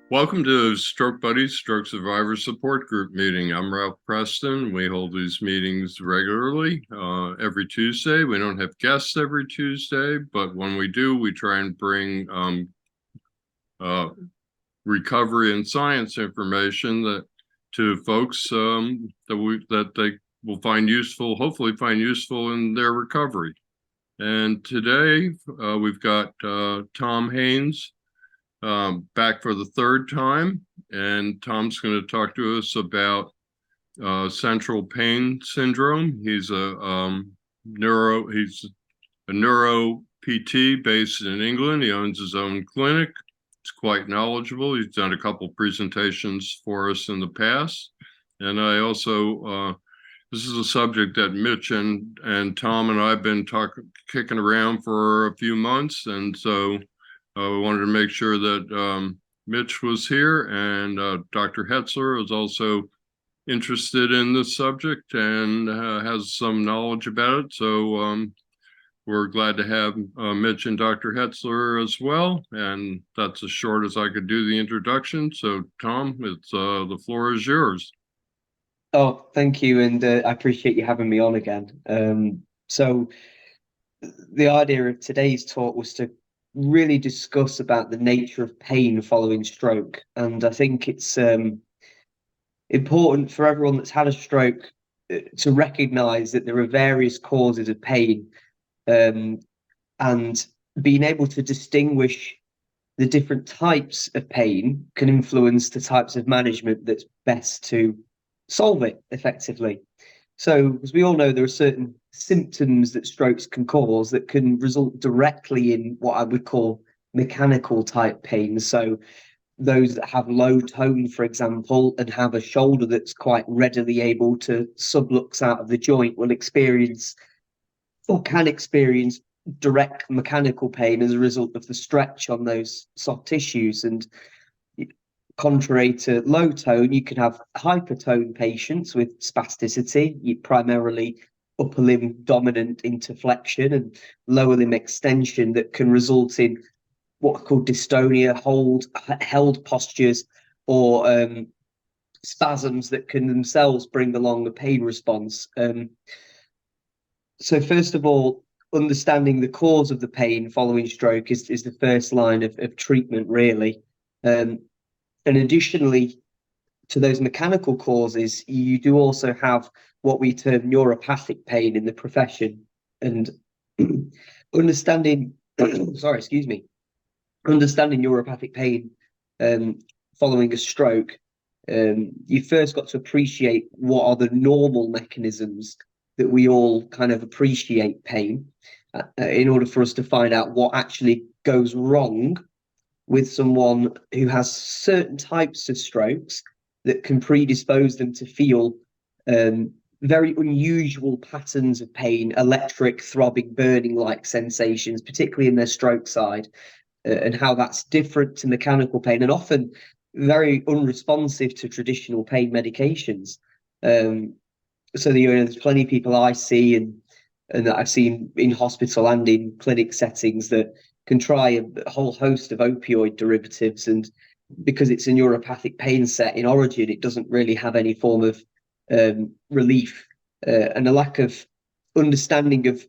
Welcome to Stroke Buddies, Stroke Survivor Support Group meeting. I'm Ralph Preston. We hold these meetings regularly every Tuesday. We don't have guests every Tuesday, but when we do, we try and bring recovery and science information to folks that they will find useful, hopefully find useful in their recovery. And today we've got Tom Haynes back for the third time, and Tom's going to talk to us about central pain syndrome. He's a neuro-PT based in England. He owns his own clinic. He's quite knowledgeable. He's done a couple presentations for us in the past, and I also this is a subject that Mitch and Tom and I have been kicking around for a few months, and so we wanted to make sure that Mitch was here, and Dr. Hetzler is also interested in this subject and has some knowledge about it. So we're glad to have Mitch and Dr. Hetzler as well. And that's as short as I could do the introduction. So Tom, the floor is yours. Oh, thank you. And I appreciate you having me on again. So the idea of today's talk was to really discuss about the nature of pain following stroke. And I think it's important for everyone that's had a stroke to recognize that there are various causes of pain, and being able to distinguish the different types of pain can influence the types of management that's best to solve it effectively. So, as we all know, there are certain symptoms that strokes can cause that can result directly in what I would call mechanical type pain. So, those that have low tone, for example, and have a shoulder that's quite readily able to sublux out of the joint will experience or can experience direct mechanical pain as a result of the stretch on those soft tissues. And contrary to low tone, you can have hypertone patients with spasticity, primarily upper limb dominant interflexion and lower limb extension, that can result in what are called dystonia, held postures, or spasms that can themselves bring along a pain response. So first of all, understanding the cause of the pain following stroke is the first line of treatment, really. And additionally to those mechanical causes, you do also have what we term neuropathic pain in the profession. And understanding neuropathic pain following a stroke, you first got to appreciate what are the normal mechanisms that we all kind of appreciate pain in order for us to find out what actually goes wrong with someone who has certain types of strokes that can predispose them to feel very unusual patterns of pain, electric, throbbing, burning-like sensations, particularly in their stroke side, and how that's different to mechanical pain and often very unresponsive to traditional pain medications. So there's plenty of people I see and that I've seen in hospital and in clinic settings that can try a whole host of opioid derivatives, and because it's a neuropathic pain set in origin, it doesn't really have any form of relief, and a lack of understanding of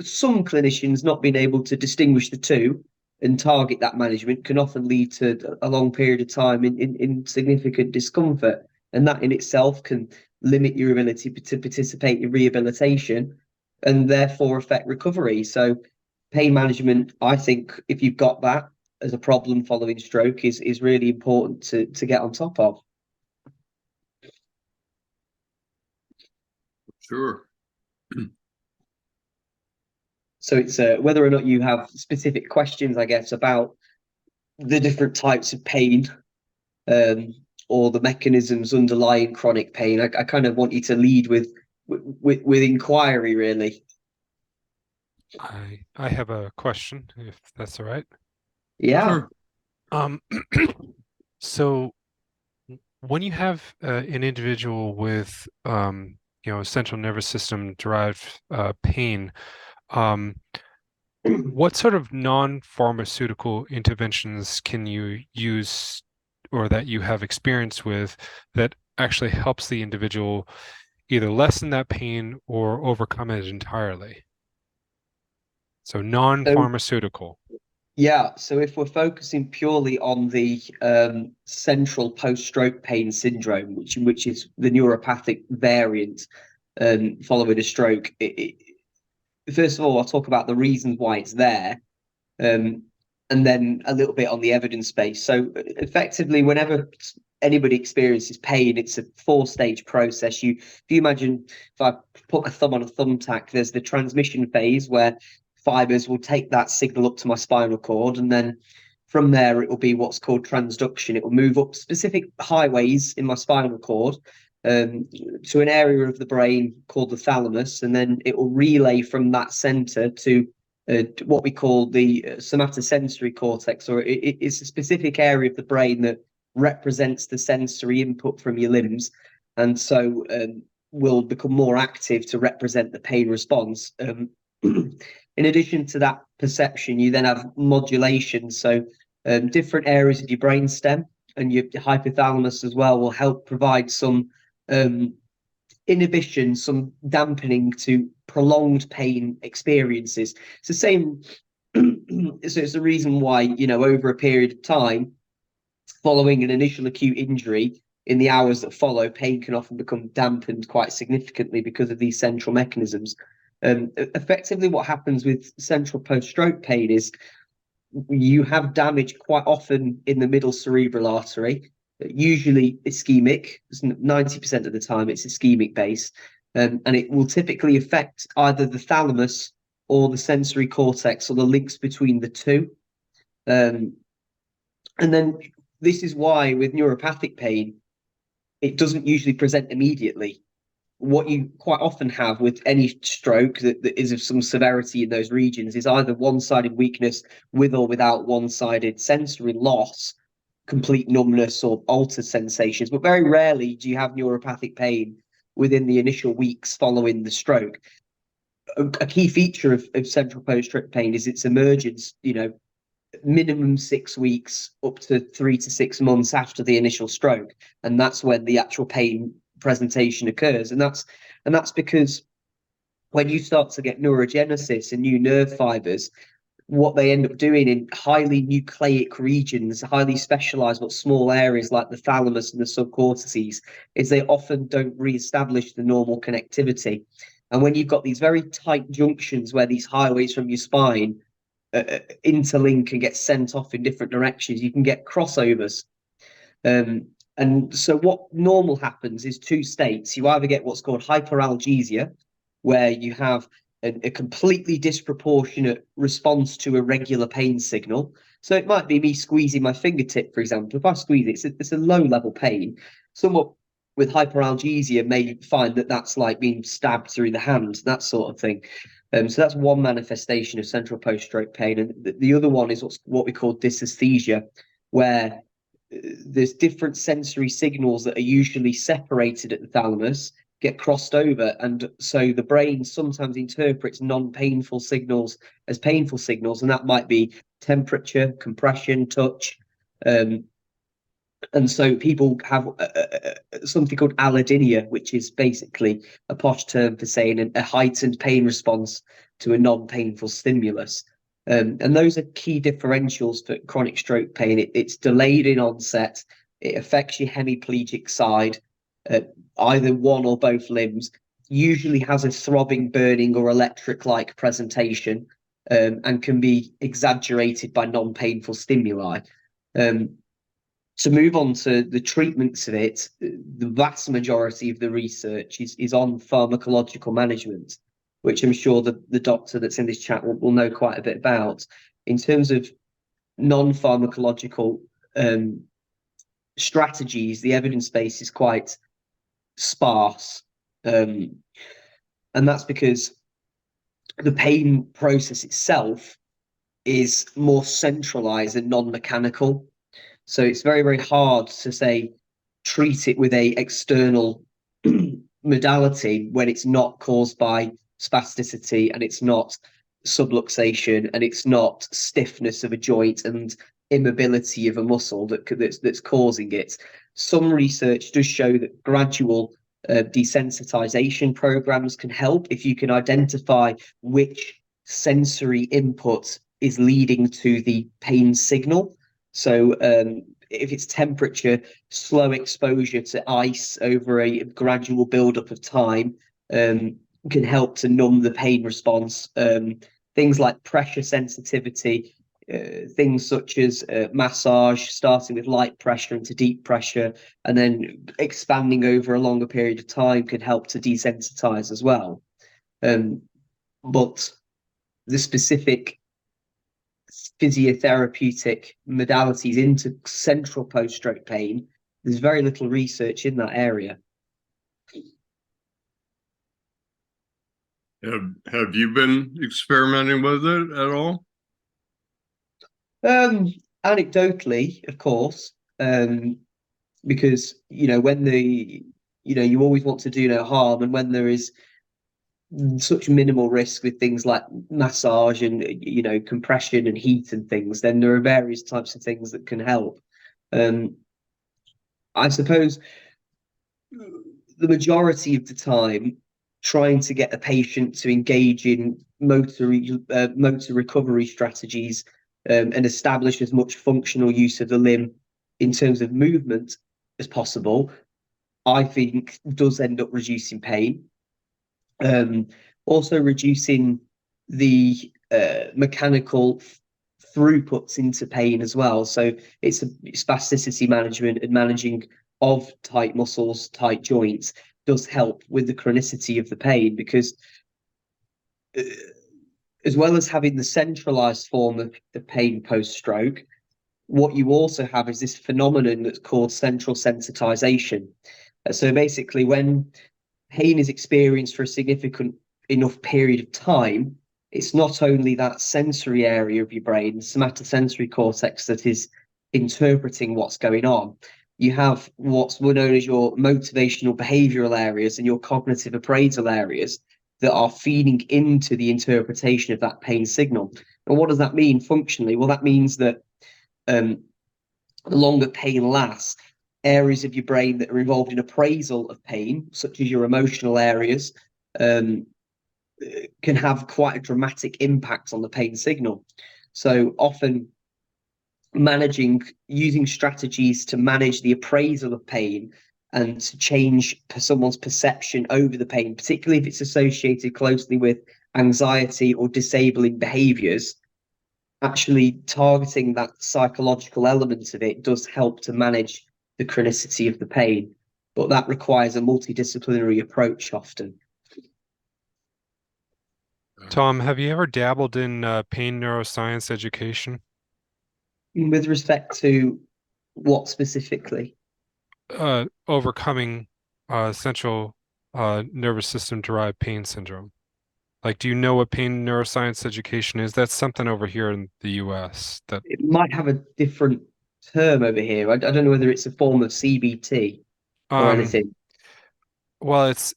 some clinicians not being able to distinguish the two and target that management can often lead to a long period of time in significant discomfort, and that in itself can limit your ability to participate in rehabilitation and therefore affect recovery. So pain management, I think, if you've got that as a problem following stroke, is really important to get on top of. Sure. So it's whether or not you have specific questions, I guess, about the different types of pain, or the mechanisms underlying chronic pain. I kind of want you to lead with inquiry, really. I have a question, if that's all right. Yeah. Sure. So when you have an individual with central nervous system derived pain, um, what sort of non-pharmaceutical interventions can you use or that you have experience with that actually helps the individual either lessen that pain or overcome it entirely? So So non-pharmaceutical. yeah, so if we're focusing purely on the central post-stroke pain syndrome, which is the neuropathic variant following a stroke, first of all, I'll talk about the reasons why it's there, um, and then a little bit on the evidence base. So effectively, whenever anybody experiences pain, it's a four-stage process. If you imagine, if I put my thumb on a thumbtack, there's the transmission phase where fibers will take that signal up to my spinal cord, and then from there it will be what's called transduction. It will move up specific highways in my spinal cord to an area of the brain called the thalamus, and then it will relay from that center to what we call the somatosensory cortex, or it's a specific area of the brain that represents the sensory input from your limbs, and so will become more active to represent the pain response. In addition to that perception, you then have modulation. So different areas of your brain stem and your hypothalamus as well will help provide some inhibition, some dampening to prolonged pain experiences. It's the same. So it's the reason why, over a period of time, following an initial acute injury, in the hours that follow, pain can often become dampened quite significantly because of these central mechanisms. Effectively, what happens with central post-stroke pain is you have damage quite often in the middle cerebral artery, usually ischemic. 90% of the time it's ischemic based, and it will typically affect either the thalamus or the sensory cortex or the links between the two. And then this is why with neuropathic pain, it doesn't usually present immediately. What you quite often have with any stroke that is of some severity in those regions is either one-sided weakness with or without one-sided sensory loss, complete numbness or altered sensations. But very rarely do you have neuropathic pain within the initial weeks following the stroke. A key feature of central post-stroke pain is its emergence, minimum 6 weeks up to 3 to 6 months after the initial stroke. And that's when the actual pain presentation occurs, and that's because when you start to get neurogenesis and new nerve fibers, what they end up doing in highly nucleic regions, highly specialized but small areas like the thalamus and the subcortices, is they often don't re-establish the normal connectivity. And when you've got these very tight junctions where these highways from your spine interlink and get sent off in different directions, you can get crossovers. And so what normal happens is two states. You either get what's called hyperalgesia, where you have a completely disproportionate response to a regular pain signal. So it might be me squeezing my fingertip, for example. If I squeeze it, it's a low level pain. Someone with hyperalgesia may find that that's like being stabbed through the hand, that sort of thing. So that's one manifestation of central post-stroke pain. And the other one is what we call dysesthesia, where there's different sensory signals that are usually separated at the thalamus get crossed over, and so the brain sometimes interprets non-painful signals as painful signals, and that might be temperature, compression, touch, and so people have something called allodynia, which is basically a posh term for saying a heightened pain response to a non-painful stimulus. And those are key differentials for chronic stroke pain. It's delayed in onset. It affects your hemiplegic side, either one or both limbs, usually has a throbbing, burning, or electric-like presentation, and can be exaggerated by non-painful stimuli. To move on to the treatments of it, the vast majority of the research is on pharmacological management, which I'm sure the doctor that's in this chat will know quite a bit about. In terms of non-pharmacological strategies, the evidence base is quite sparse. And that's because the pain process itself is more centralized and non-mechanical. So it's very, very hard to say, treat it with a external modality when it's not caused by spasticity, and it's not subluxation, and it's not stiffness of a joint and immobility of a muscle that's causing it. Some research does show that gradual desensitization programs can help if you can identify which sensory input is leading to the pain signal. So if it's temperature, slow exposure to ice over a gradual build-up of time can help to numb the pain response. Things like pressure sensitivity, things such as massage, starting with light pressure into deep pressure, and then expanding over a longer period of time, can help to desensitize as well. But the specific physiotherapeutic modalities into central post-stroke pain, there's very little research in that area. Have you been experimenting with it at all? Anecdotally, of course, because when you always want to do no harm, and when there is such minimal risk with things like massage and compression and heat and things, then there are various types of things that can help. I suppose the majority of the time, trying to get a patient to engage in motor recovery strategies and establish as much functional use of the limb in terms of movement as possible, I think does end up reducing pain. Also reducing the mechanical throughputs into pain as well. So it's a spasticity management and managing of tight muscles, tight joints does help with the chronicity of the pain, because as well as having the centralized form of the pain post-stroke, what you also have is this phenomenon that's called central sensitization. So basically, when pain is experienced for a significant enough period of time, it's not only that sensory area of your brain, the somatosensory cortex, that is interpreting what's going on. You have what's known as your motivational behavioral areas and your cognitive appraisal areas that are feeding into the interpretation of that pain signal. And what does that mean functionally? Well, that means that the longer pain lasts, areas of your brain that are involved in appraisal of pain, such as your emotional areas, can have quite a dramatic impact on the pain signal. So often using strategies to manage the appraisal of pain and to change someone's perception over the pain, particularly if it's associated closely with anxiety or disabling behaviors, actually targeting that psychological element of it does help to manage the chronicity of the pain. But that requires a multidisciplinary approach often. Tom, have you ever dabbled in pain neuroscience education? With respect to what specifically? Overcoming central nervous system derived pain syndrome. Like, do you know what pain neuroscience education is? That's something over here in the US that It might have a different term over here. I don't know whether it's a form of CBT or anything. well, it's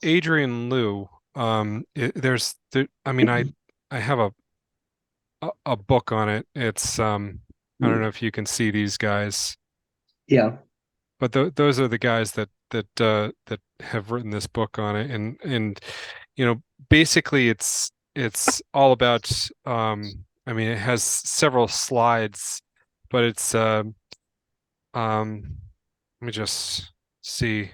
Adrian Liu. I mean, I have a book on it. It's I don't know if you can see these guys, Yeah. but those are the guys that have written this book on it, and basically it's all about I mean, it has several slides, but it's let me just see.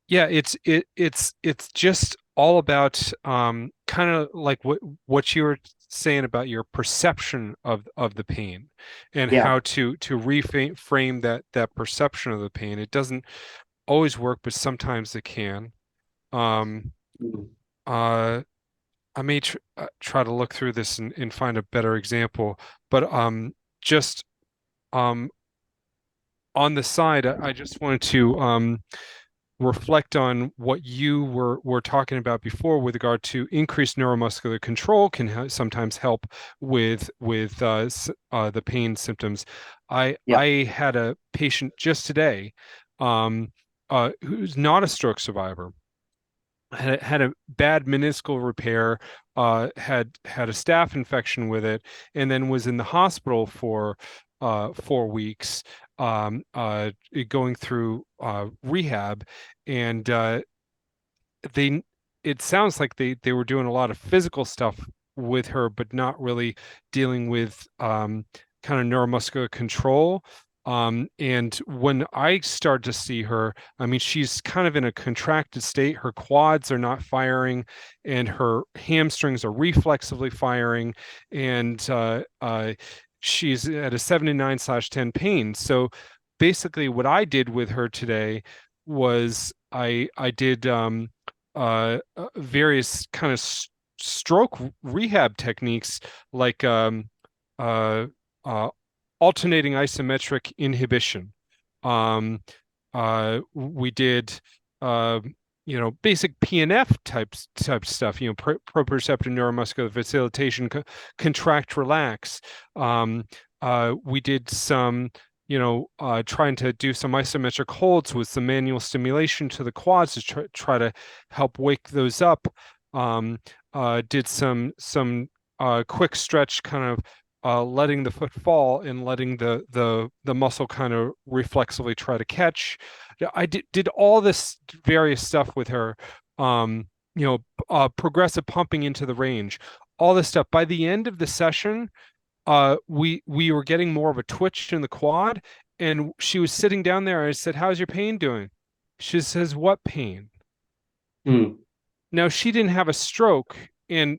Yeah, it's just all about kind of like what you were saying about your perception of the pain and Yeah. how to reframe that perception of the pain. It doesn't always work, but sometimes it can. Um, uh, I may try to look through this and find a better example, but just um on the side, I just wanted to reflect on what you were talking about before with regard to increased neuromuscular control can sometimes help with the pain symptoms. Yeah. I had a patient just today who's not a stroke survivor, had a bad meniscal repair, had a staph infection with it, and then was in the hospital for 4 weeks, going through rehab, and they it sounds like they were doing a lot of physical stuff with her, but not really dealing with kind of neuromuscular control. And when I start to see her, I mean, she's kind of in a contracted state. Her quads are not firing, and her hamstrings are reflexively firing, and she's at a 79/10 pain. So basically, what I did with her today was I did various kind of stroke rehab techniques like uh, uh, alternating isometric inhibition. Um, we did, uh, basic PNF type stuff. Proprioception, neuromuscular facilitation, contract, relax. We did some, trying to do some isometric holds with some manual stimulation to the quads to try to help wake those up. Did some quick stretch, kind of letting the foot fall and letting the muscle kind of reflexively try to catch. I did all this various stuff with her. Progressive pumping into the range, all this stuff. By the end of the session, we were getting more of a twitch in the quad, and she was sitting down there. I said, "How's your pain doing?" She says, "What pain?" Mm. Now, she didn't have a stroke, and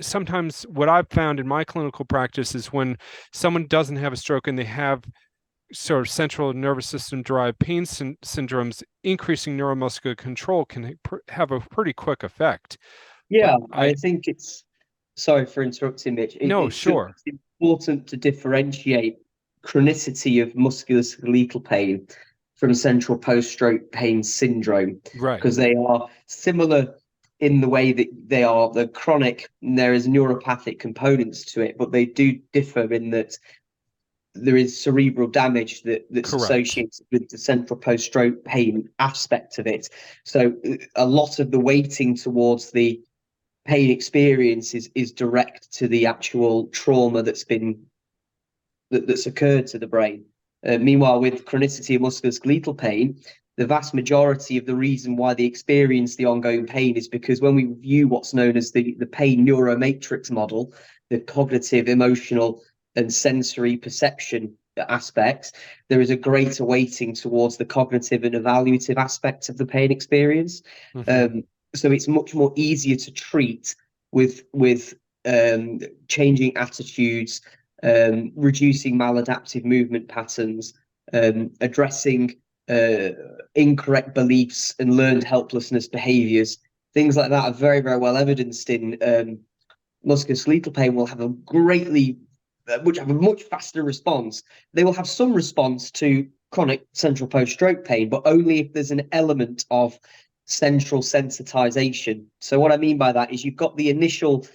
sometimes what I've found in my clinical practice is when someone doesn't have a stroke and they have sort of central nervous system derived pain syndromes, increasing neuromuscular control can have a pretty quick effect. Yeah, But I think it's, sorry for interrupting, Mitch. No, It's just sure. important to differentiate chronicity of musculoskeletal pain from central post-stroke pain syndrome, Right. because they are similar in the way that they are the chronic, and there is neuropathic components to it, but they do differ in that there is cerebral damage that's Correct. associated with the central post-stroke pain aspect of it. So a lot of the weighting towards the pain experience is direct to the actual trauma that's occurred to the brain. Meanwhile, with chronicity of musculoskeletal pain, the vast majority of the reason why they experience the ongoing pain is because when we view what's known as the pain neuromatrix model, the cognitive, emotional, and sensory perception aspects, there is a greater weighting towards the cognitive and evaluative aspects of the pain experience. Mm-hmm. So it's much more easier to treat with changing attitudes, reducing maladaptive movement patterns, addressing incorrect beliefs and learned helplessness behaviors. Things like that are very, very well evidenced in musculoskeletal pain. Will have a much faster response. They will have some response to chronic central post-stroke pain, but only if there's an element of central sensitization. So what I mean by that is you've got the initial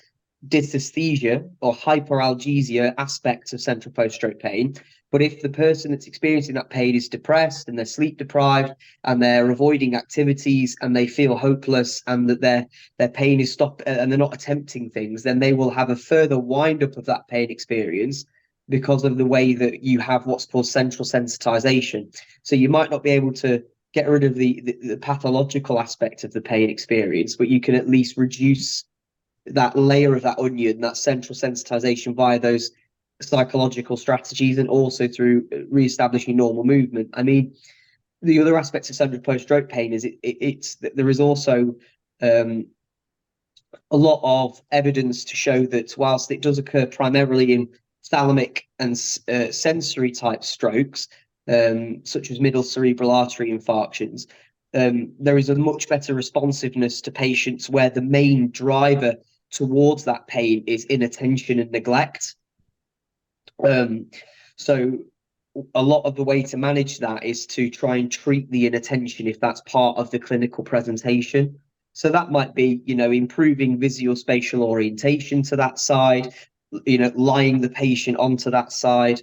dysesthesia or hyperalgesia aspects of central post-stroke pain. But if the person that's experiencing that pain is depressed and they're sleep deprived and they're avoiding activities and they feel hopeless and that their pain is stopped and they're not attempting things, then they will have a further wind up of that pain experience because of the way that you have what's called central sensitization. So you might not be able to get rid of the pathological aspect of the pain experience, but you can at least reduce that layer of that onion, that central sensitization via those psychological strategies and also through re-establishing normal movement. I mean, the other aspects of central post-stroke pain is it's there is also a lot of evidence to show that whilst it does occur primarily in thalamic and sensory type strokes, such as middle cerebral artery infarctions, there is a much better responsiveness to patients where the main driver towards that pain is inattention and neglect. So a lot of the way to manage that is to try and treat the inattention if that's part of the clinical presentation. So that might be, improving visuospatial orientation to that side, lying the patient onto that side,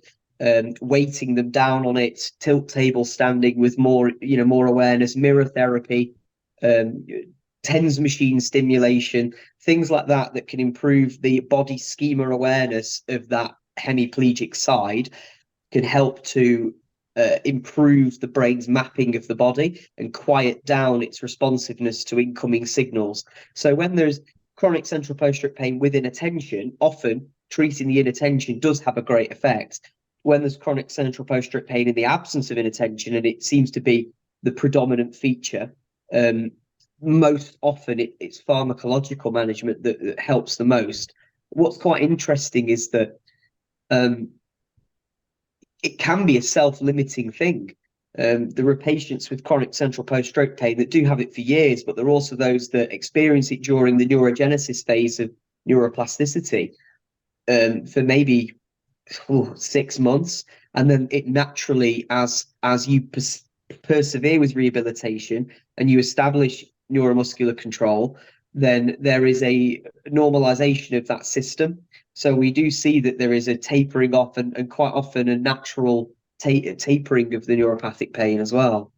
weighting them down on it, tilt table standing with more awareness, mirror therapy, TENS machine stimulation, things like that can improve the body schema awareness of that hemiplegic side, can help to improve the brain's mapping of the body and quiet down its responsiveness to incoming signals. So when there's chronic central post-stroke pain with inattention, often treating the inattention does have a great effect. When there's chronic central post-stroke pain in the absence of inattention, and it seems to be the predominant feature, most often it's pharmacological management that helps the most. What's quite interesting is that it can be a self-limiting thing. There are patients with chronic central post-stroke pain that do have it for years, but there are also those that experience it during the neurogenesis phase of neuroplasticity for maybe 6 months, and then it naturally, as you persevere with rehabilitation and you establish neuromuscular control, then there is a normalization of that system. So we do see that there is a tapering off and quite often a natural tapering of the neuropathic pain as well.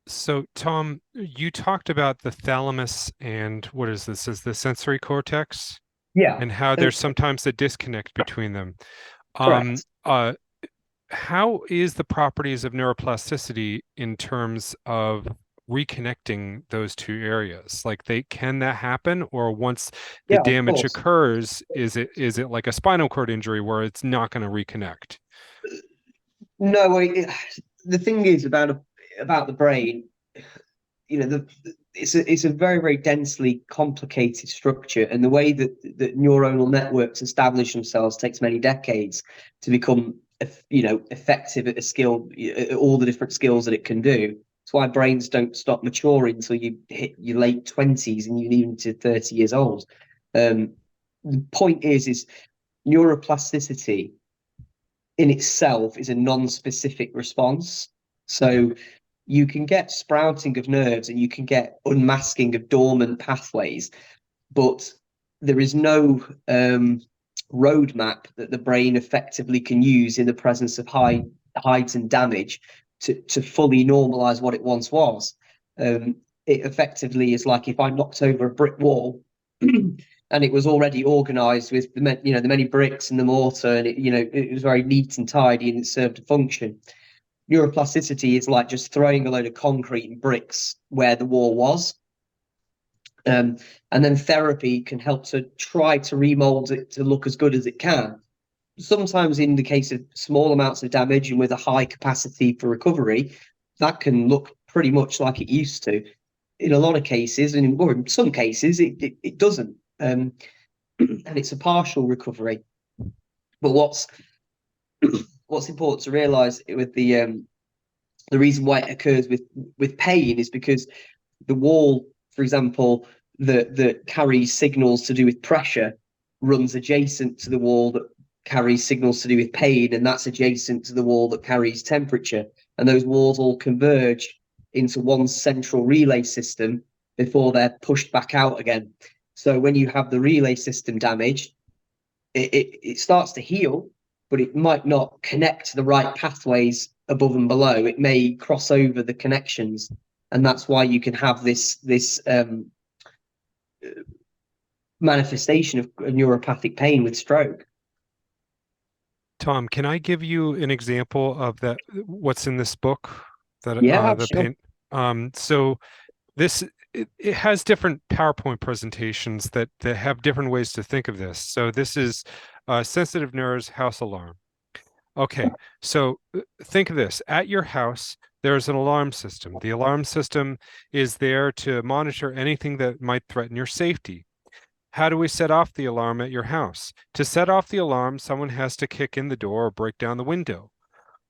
So, Tom, you talked about the thalamus and what is this? Is the sensory cortex? Yeah. And how there's sometimes a disconnect between them. Correct. How is the properties of neuroplasticity in terms of reconnecting those two areas? Like, can that happen, or once the damage occurs, is it like a spinal cord injury where it's not going to reconnect? No, the thing is about the brain, it's a very, very densely complicated structure, and the way that neuronal networks establish themselves takes many decades to become effective at a skill, at all the different skills that it can do. That's why brains don't stop maturing until you hit your late 20s and you're even to 30 years old. The point is neuroplasticity in itself is a non-specific response. So you can get sprouting of nerves and you can get unmasking of dormant pathways, but there is no roadmap that the brain effectively can use in the presence of heightened damage to fully normalize what it once was. It effectively is like if I knocked over a brick wall and it was already organized with the many bricks and the mortar, and it was very neat and tidy and it served a function. Neuroplasticity is like just throwing a load of concrete and bricks where the wall was. And then therapy can help to try to remold it to look as good as it can. Sometimes in the case of small amounts of damage and with a high capacity for recovery, that can look pretty much like it used to. In a lot of cases, and in some cases, it doesn't. And it's a partial recovery. But what's important to realize with the reason why it occurs with pain is because the wall, for example, that carries signals to do with pressure runs adjacent to the wall that carries signals to do with pain, and that's adjacent to the wall that carries temperature. And those walls all converge into one central relay system before they're pushed back out again. So when you have the relay system damage, it starts to heal, but it might not connect to the right pathways above and below. It may cross over the connections, and that's why you can have this manifestation of neuropathic pain with stroke. Tom, can I give you an example of that? What's in this book? Sure. Pain. So this it has different PowerPoint presentations that have different ways to think of this. So this is sensitive nerves house alarm. Okay, so think of this. At your house, there's an alarm system. The alarm system is there to monitor anything that might threaten your safety. How do we set off the alarm at your house? To set off the alarm, someone has to kick in the door or break down the window.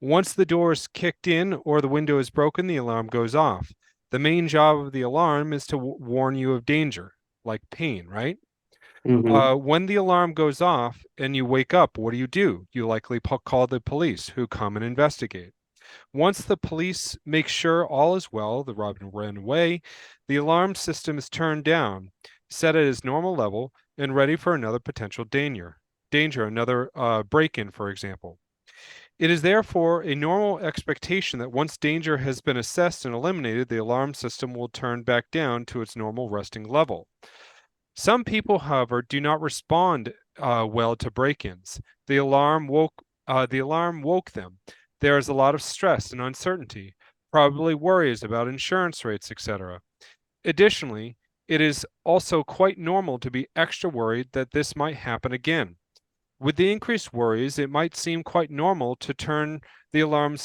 Once the door is kicked in or the window is broken, the alarm goes off. The main job of the alarm is to warn you of danger, like pain, right? When the alarm goes off and you wake up, what do? You likely call the police, who come and investigate. Once the police make sure all is well, the robin ran away, the alarm system is turned down, set at its normal level, and ready for another potential danger, another break-in, for example. It is therefore a normal expectation that once danger has been assessed and eliminated, the alarm system will turn back down to its normal resting level. Some people, however, do not respond well to break-ins. The alarm woke them. There is a lot of stress and uncertainty, probably worries about insurance rates, etc. Additionally, it is also quite normal to be extra worried that this might happen again. With the increased worries, it might seem quite normal to turn the alarm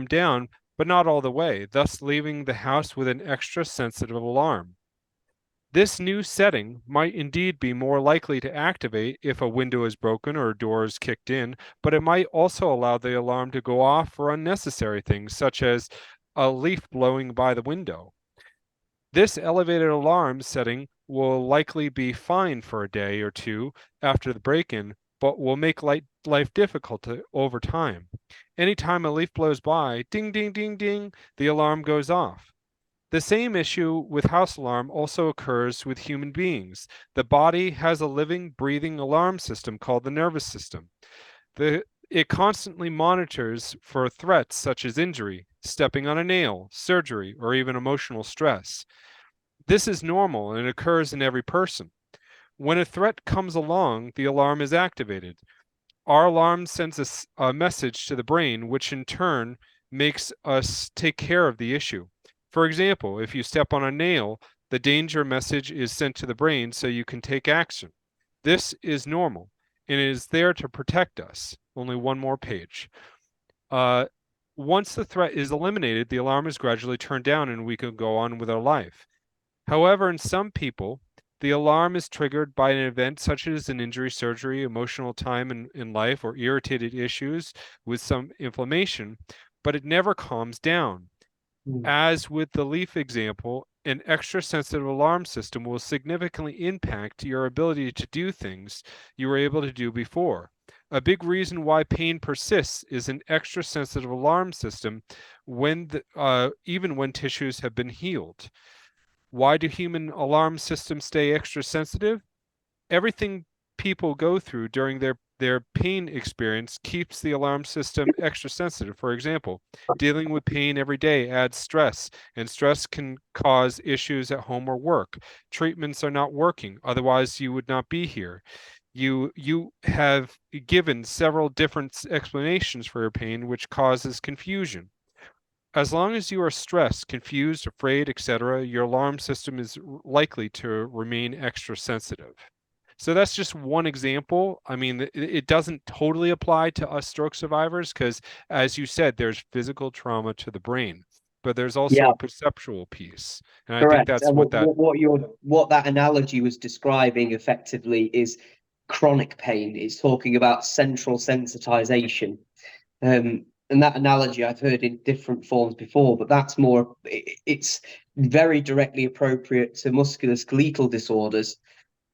down, but not all the way, thus leaving the house with an extra sensitive alarm. This new setting might indeed be more likely to activate if a window is broken or a door is kicked in, but it might also allow the alarm to go off for unnecessary things, such as a leaf blowing by the window. This elevated alarm setting will likely be fine for a day or two after the break-in, but will make life difficult over time. Anytime a leaf blows by, ding, ding, ding, ding, the alarm goes off. The same issue with house alarm also occurs with human beings. The body has a living, breathing alarm system called the nervous system. It constantly monitors for threats such as injury, stepping on a nail, surgery, or even emotional stress. This is normal and occurs in every person. When a threat comes along, the alarm is activated. Our alarm sends a message to the brain, which in turn makes us take care of the issue. For example, if you step on a nail, the danger message is sent to the brain so you can take action. This is normal, and it is there to protect us. Only one more page. Once the threat is eliminated, the alarm is gradually turned down and we can go on with our life. However, in some people, the alarm is triggered by an event such as an injury, surgery, emotional time in life, or irritated issues with some inflammation, but it never calms down. As with the leaf example, an extra sensitive alarm system will significantly impact your ability to do things you were able to do before. A big reason why pain persists is an extra sensitive alarm system even when tissues have been healed. Why do human alarm systems stay extra sensitive? Everything people go through during their pain experience keeps the alarm system extra sensitive. For example, dealing with pain every day adds stress, and stress can cause issues at home or work. Treatments are not working, otherwise you would not be here. You have given several different explanations for your pain, which causes confusion. As long as you are stressed, confused, afraid, etc., your alarm system is likely to remain extra sensitive. So that's just one example. I mean, it doesn't totally apply to us stroke survivors because, as you said, there's physical trauma to the brain, but there's also Yeah, a perceptual piece. And I think correct. that's And what that, what that analogy was describing effectively is chronic pain. It's talking about central sensitization. And that analogy I've heard in different forms before, but that's more, it's very directly appropriate to musculoskeletal disorders.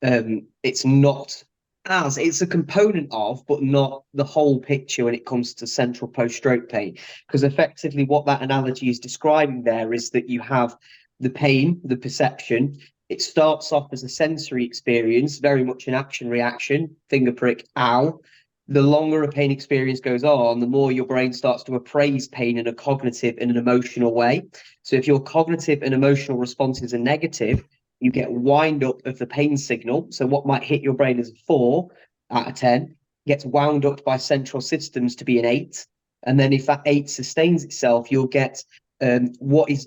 It's not it's a component of, but not the whole picture when it comes to central post-stroke pain. Because effectively what that analogy is describing there is that you have the pain, the perception. It starts off as a sensory experience, very much an action reaction, finger prick, ow. The longer a pain experience goes on, the more your brain starts to appraise pain in a cognitive and an emotional way. So if your cognitive and emotional responses are negative, you get wind up of the pain signal. So what might hit your brain as a 4 out of 10 gets wound up by central systems to be an 8. And then if that 8 sustains itself, you'll get what is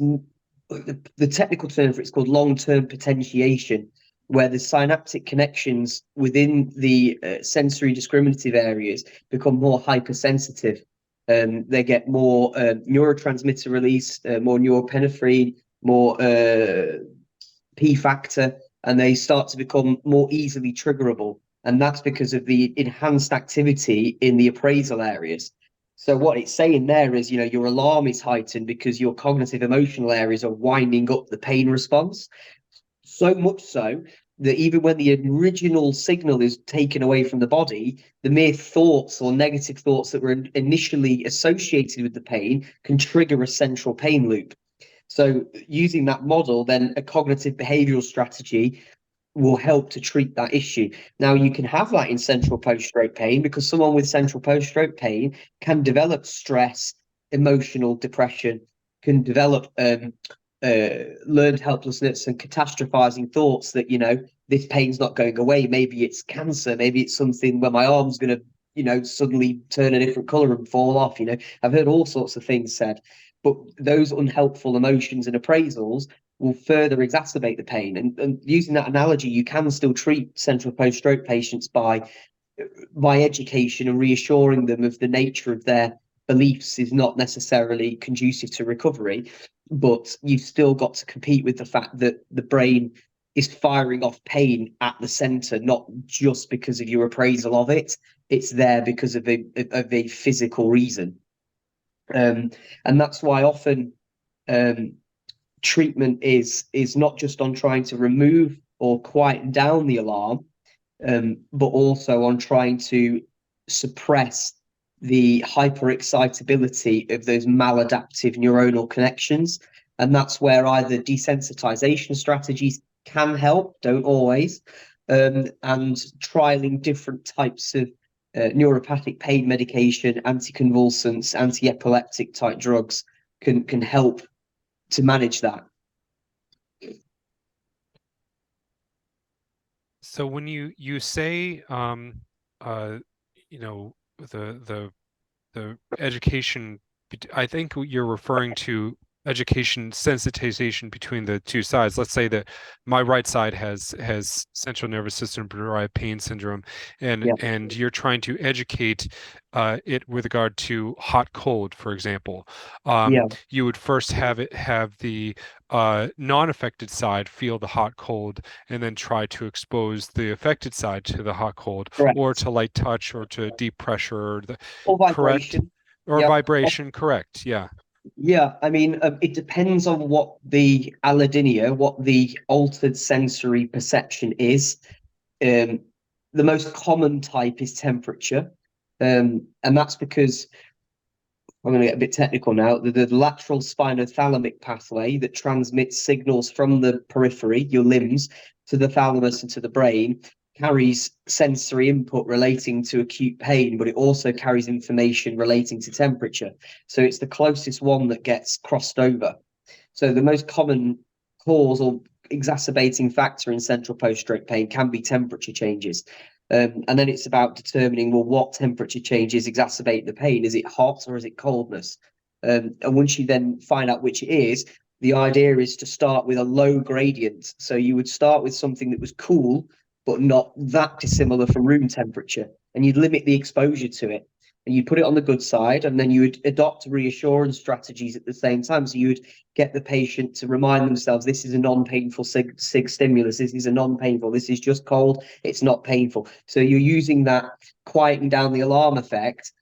the technical term for it's called long-term potentiation, where the synaptic connections within the sensory discriminative areas become more hypersensitive. They get more neurotransmitter release, more norepinephrine, more P factor, and they start to become more easily triggerable. And that's because of the enhanced activity in the appraisal areas. So what it's saying there is, your alarm is heightened because your cognitive emotional areas are winding up the pain response. So much so that even when the original signal is taken away from the body, the mere thoughts or negative thoughts that were initially associated with the pain can trigger a central pain loop. So using that model, then a cognitive behavioral strategy will help to treat that issue. Now, you can have that in central post-stroke pain because someone with central post-stroke pain can develop stress, emotional depression, can develop learned helplessness and catastrophizing thoughts that, this pain's not going away. Maybe it's cancer. Maybe it's something where my arm's going to, suddenly turn a different color and fall off. I've heard all sorts of things said, but those unhelpful emotions and appraisals will further exacerbate the pain. And using that analogy, you can still treat central post-stroke patients by education and reassuring them of the nature of their beliefs is not necessarily conducive to recovery, but you've still got to compete with the fact that the brain is firing off pain at the center, not just because of your appraisal of it. It's there because of a physical reason. And that's why often treatment is not just on trying to remove or quiet down the alarm, but also on trying to suppress the hyperexcitability of those maladaptive neuronal connections. And that's where either desensitization strategies can help, don't always, and trialing different types of neuropathic pain medication, anticonvulsants, anti-epileptic type drugs can help to manage that. So when you say the education, I think you're referring to education sensitization between the two sides. Let's say that my right side has central nervous system derived pain syndrome, and you're trying to educate it with regard to hot cold, for example. You would first have the non-affected side feel the hot cold, and then try to expose the affected side to the hot cold. Correct. Or to light touch, or to deep pressure, or vibration. Correct? Or vibration, correct? Yeah, I mean, it depends on what the allodynia, what the altered sensory perception is. The most common type is temperature, and that's because I'm going to get a bit technical now. The lateral spinothalamic pathway that transmits signals from the periphery, your limbs, to the thalamus and to the brain carries sensory input relating to acute pain, but it also carries information relating to temperature. So it's the closest one that gets crossed over. So the most common cause or exacerbating factor in central post-stroke pain can be temperature changes. And then it's about determining, well, what temperature changes exacerbate the pain? Is it hot or is it coldness? And once you then find out which it is, the idea is to start with a low gradient. So you would start with something that was cool, but not that dissimilar from room temperature. And you'd limit the exposure to it. And you'd put it on the good side, and then you would adopt reassurance strategies at the same time. So you would get the patient to remind themselves, this is a non-painful sig stimulus, this is a non-painful, this is just cold, it's not painful. So you're using that quieting down the alarm effect,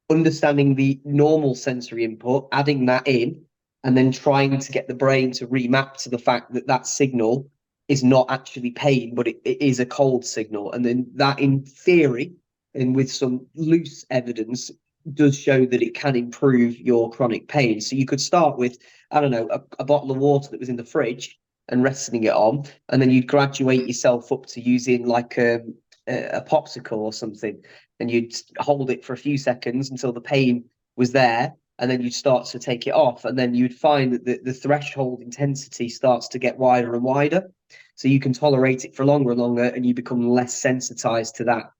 understanding the normal sensory input, adding that in, and then trying to get the brain to remap to the fact that that signal is not actually pain, but it is a cold signal. And then that, in theory, and with some loose evidence, does show that it can improve your chronic pain. So you could start with, I don't know, a bottle of water that was in the fridge and resting it on, and then you'd graduate yourself up to using like a popsicle or something, and you'd hold it for a few seconds until the pain was there, and then you'd start to take it off, and then you'd find that the threshold intensity starts to get wider and wider, so you can tolerate it for longer and longer, and you become less sensitized to that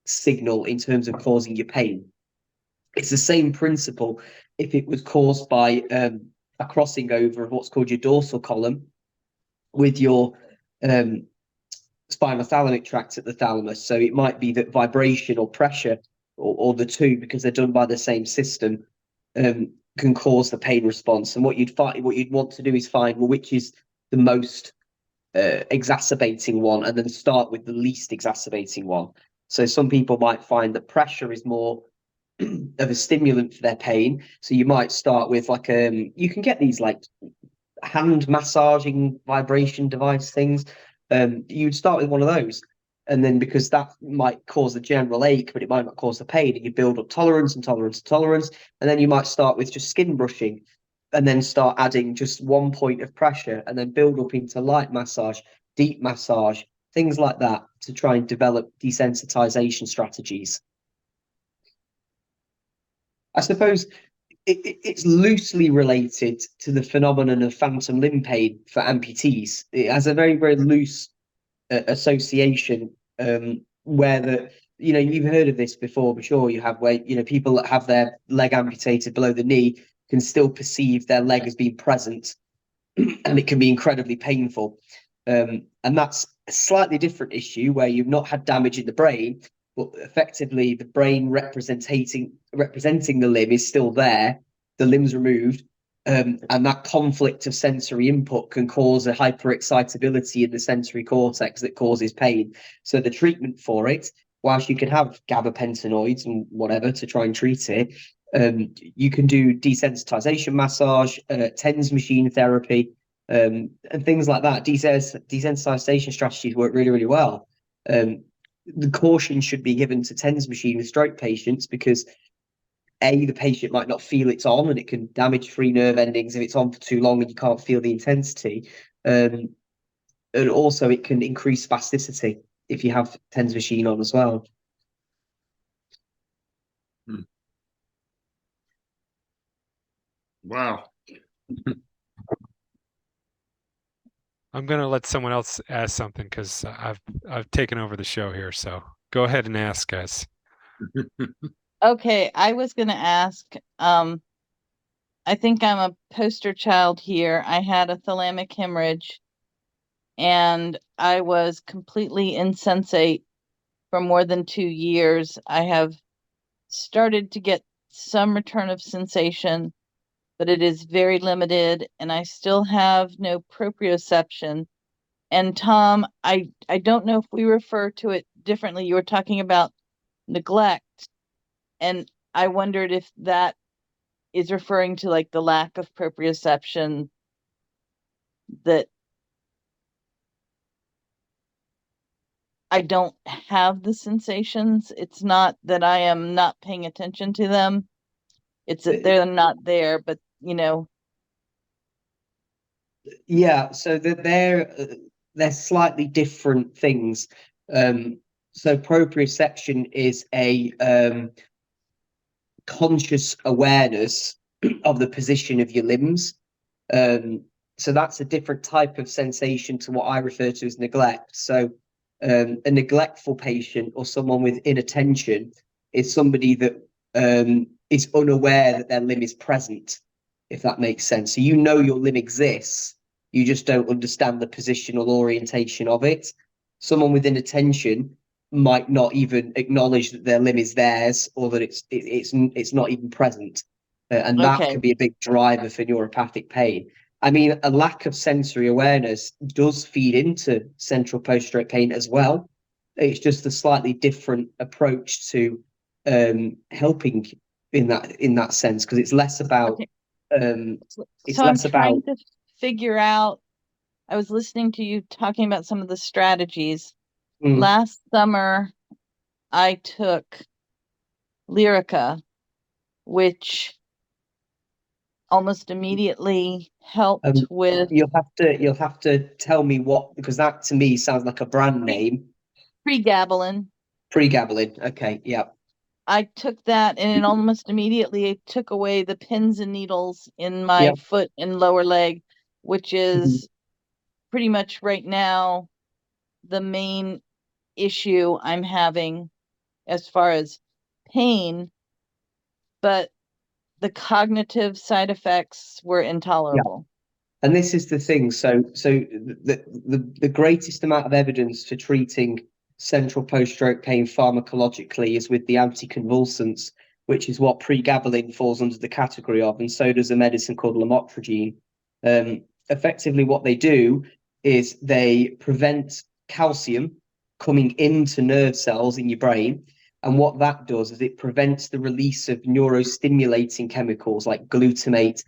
signal in terms of causing you pain. It's the same principle if it was caused by a crossing over of what's called your dorsal column with your spinothalamic tract at the thalamus. So it might be that vibration or pressure, or the two, because they're done by the same system, can cause the pain response. And what you'd want to do is find, well, which is the most exacerbating one, and then start with the least exacerbating one. So some people might find that pressure is more of a stimulant for their pain. So you might start with like you can get these like hand massaging vibration device things. you'd start with one of those. And then because that might cause the general ache, but it might not cause the pain, and you build up tolerance and tolerance and tolerance. And then you might start with just skin brushing and then start adding just 1 point of pressure and then build up into light massage, deep massage, things like that to try and develop desensitization strategies. I suppose it's loosely related to the phenomenon of phantom limb pain for amputees. It has a very, very loose association where you've heard of this before, but sure you have, where people that have their leg amputated below the knee can still perceive their leg as being present, and it can be incredibly painful. And that's a slightly different issue where you've not had damage in the brain, but effectively the brain representing the limb is still there, the limb's removed, and that conflict of sensory input can cause a hyperexcitability in the sensory cortex that causes pain. So the treatment for it, whilst you can have gabapentinoids and whatever to try and treat it, you can do desensitization massage, TENS machine therapy, and things like that. Desensitization strategies work really, really well. The caution should be given to TENS machine with stroke patients because the patient might not feel it's on, and it can damage free nerve endings if it's on for too long and you can't feel the intensity. And also it can increase spasticity if you have TENS machine on as well. Wow. I'm going to let someone else ask something because I've taken over the show here. So go ahead and ask, guys. Okay, I was going to ask, I think I'm a poster child here. I had a thalamic hemorrhage and I was completely insensate for more than 2 years. I have started to get some return of sensation, but it is very limited, and I still have no proprioception. And Tom, I don't know if we refer to it differently. You were talking about neglect, and I wondered if that is referring to like the lack of proprioception, that I don't have the sensations. It's not that I am not paying attention to them. It's that they're not there, but Yeah, so they're slightly different things. So proprioception is a conscious awareness of the position of your limbs. So that's a different type of sensation to what I refer to as neglect. So a neglectful patient or someone with inattention is somebody that is unaware that their limb is present, if that makes sense. So your limb exists, you just don't understand the positional orientation of it. Someone with inattention might not even acknowledge that their limb is theirs, or that it's not even present, and that okay. can be a big driver for neuropathic pain. I mean, a lack of sensory awareness does feed into central post-stroke pain as well. It's just a slightly different approach to helping in that sense, because it's less about Okay. it's So I'm less about trying to figure out, I was listening to you talking about some of the strategies. Last summer, I took Lyrica, which almost immediately helped with you'll have to tell me what, because that to me sounds like a brand name. pregabalin. Pregabalin. Okay, yeah. I took that and it almost immediately took away the pins and needles in my foot and lower leg, which is pretty much right now the main issue I'm having as far as pain, but the cognitive side effects were intolerable. And this is the thing. So the greatest amount of evidence for treating central post-stroke pain pharmacologically is with the anticonvulsants, which is what pregabalin falls under the category of, and so does a medicine called lamotrigine. Effectively, what they do is they prevent calcium coming into nerve cells in your brain. And what that does is it prevents the release of neurostimulating chemicals like glutamate,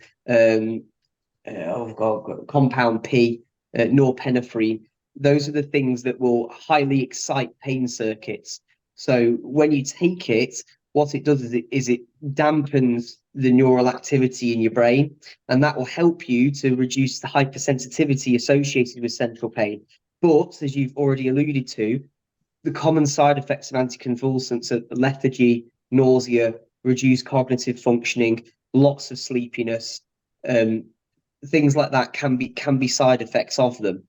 compound P, norepinephrine, those are the things that will highly excite pain circuits. So when you take it, what it does is it dampens the neural activity in your brain, and that will help you to reduce the hypersensitivity associated with central pain. But as you've already alluded to, the common side effects of anticonvulsants are lethargy, nausea, reduced cognitive functioning, lots of sleepiness, things like that can be side effects of them.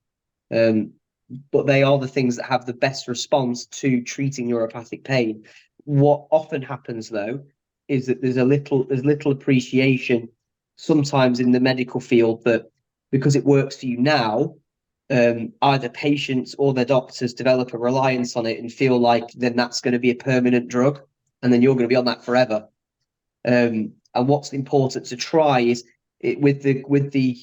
But they are the things that have the best response to treating neuropathic pain. What often happens though is that there's little appreciation sometimes in the medical field that because it works for you now, either patients or their doctors develop a reliance on it and feel like then that's going to be a permanent drug, and then you're going to be on that forever. And what's important to try is with the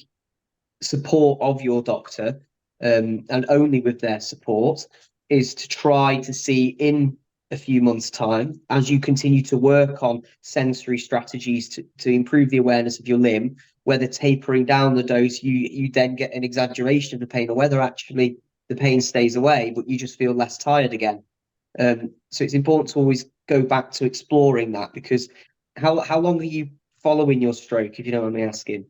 support of your doctor, and only with their support, is to try to see in a few months' time, as you continue to work on sensory strategies to improve the awareness of your limb, whether tapering down the dose, you then get an exaggeration of the pain, or whether actually the pain stays away, but you just feel less tired again. So it's important to always go back to exploring that, because how long are you following your stroke, if you don't mind me asking?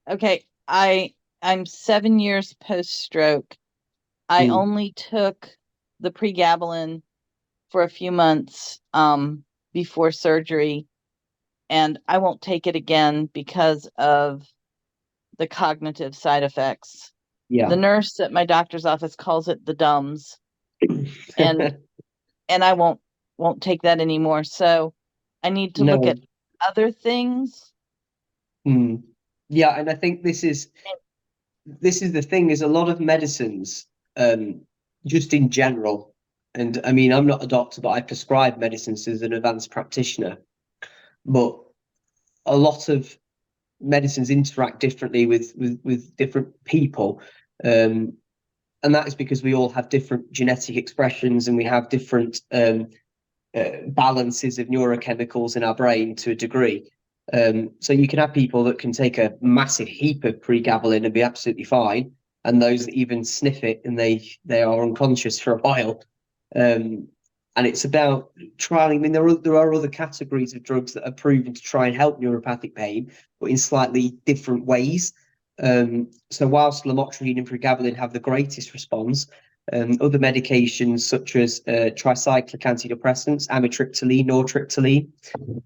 Okay, I'm 7 years post-stroke. I only took the pregabalin for a few months before surgery, and I won't take it again because of the cognitive side effects. Yeah. The nurse at my doctor's office calls it the DUMS, and I won't take that anymore. So I need to look No. at other things. Yeah, and I think this is the thing, is a lot of medicines, just in general, and I mean, I'm not a doctor, but I prescribe medicines as an advanced practitioner, but a lot of medicines interact differently with different people, and that is because we all have different genetic expressions, and we have different balances of neurochemicals in our brain to a degree. So you can have people that can take a massive heap of pregabalin and be absolutely fine, and those that even sniff it and they are unconscious for a while. And it's about trialing. I mean, there are other categories of drugs that are proven to try and help neuropathic pain, but in slightly different ways. So whilst lamotrigine and pregabalin have the greatest response, other medications such as tricyclic antidepressants, amitriptyline, nortriptyline,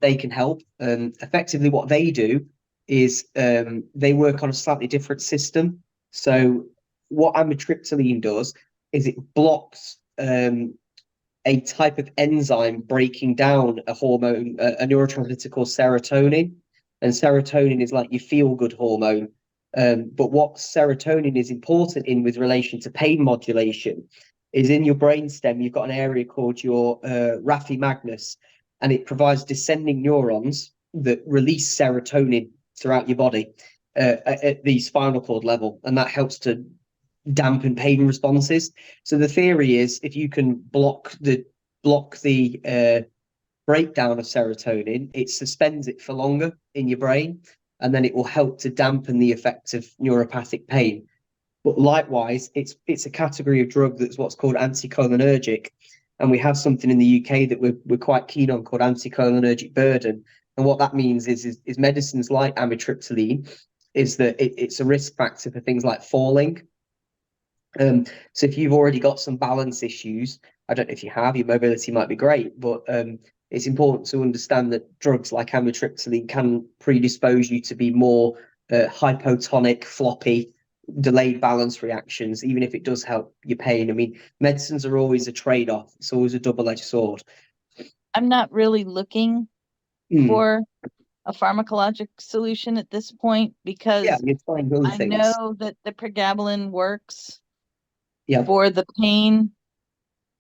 they can help. Effectively, what they do is they work on a slightly different system. So what amitriptyline does is it blocks a type of enzyme breaking down a hormone, a neurotransmitter called serotonin. And serotonin is like your feel-good hormone. But what serotonin is important in with relation to pain modulation is in your brainstem, you've got an area called your raphe magnus, and it provides descending neurons that release serotonin throughout your body at the spinal cord level, and that helps to dampen pain responses. So the theory is if you can block the breakdown of serotonin, it suspends it for longer in your brain, and then it will help to dampen the effects of neuropathic pain. But likewise, it's a category of drug that's what's called anticholinergic, and we have something in the UK that we're quite keen on called anticholinergic burden. And what that means is medicines like amitriptyline is that it's a risk factor for things like falling. So if you've already got some balance issues, I don't know if you have, your mobility might be great, but it's important to understand that drugs like amitriptyline can predispose you to be more hypotonic, floppy, delayed balance reactions, even if it does help your pain. I mean, medicines are always a trade-off. It's always a double-edged sword. I'm not really looking for a pharmacologic solution at this point, because you're trying other I things. know that the pregabalin works Yeah. for the pain,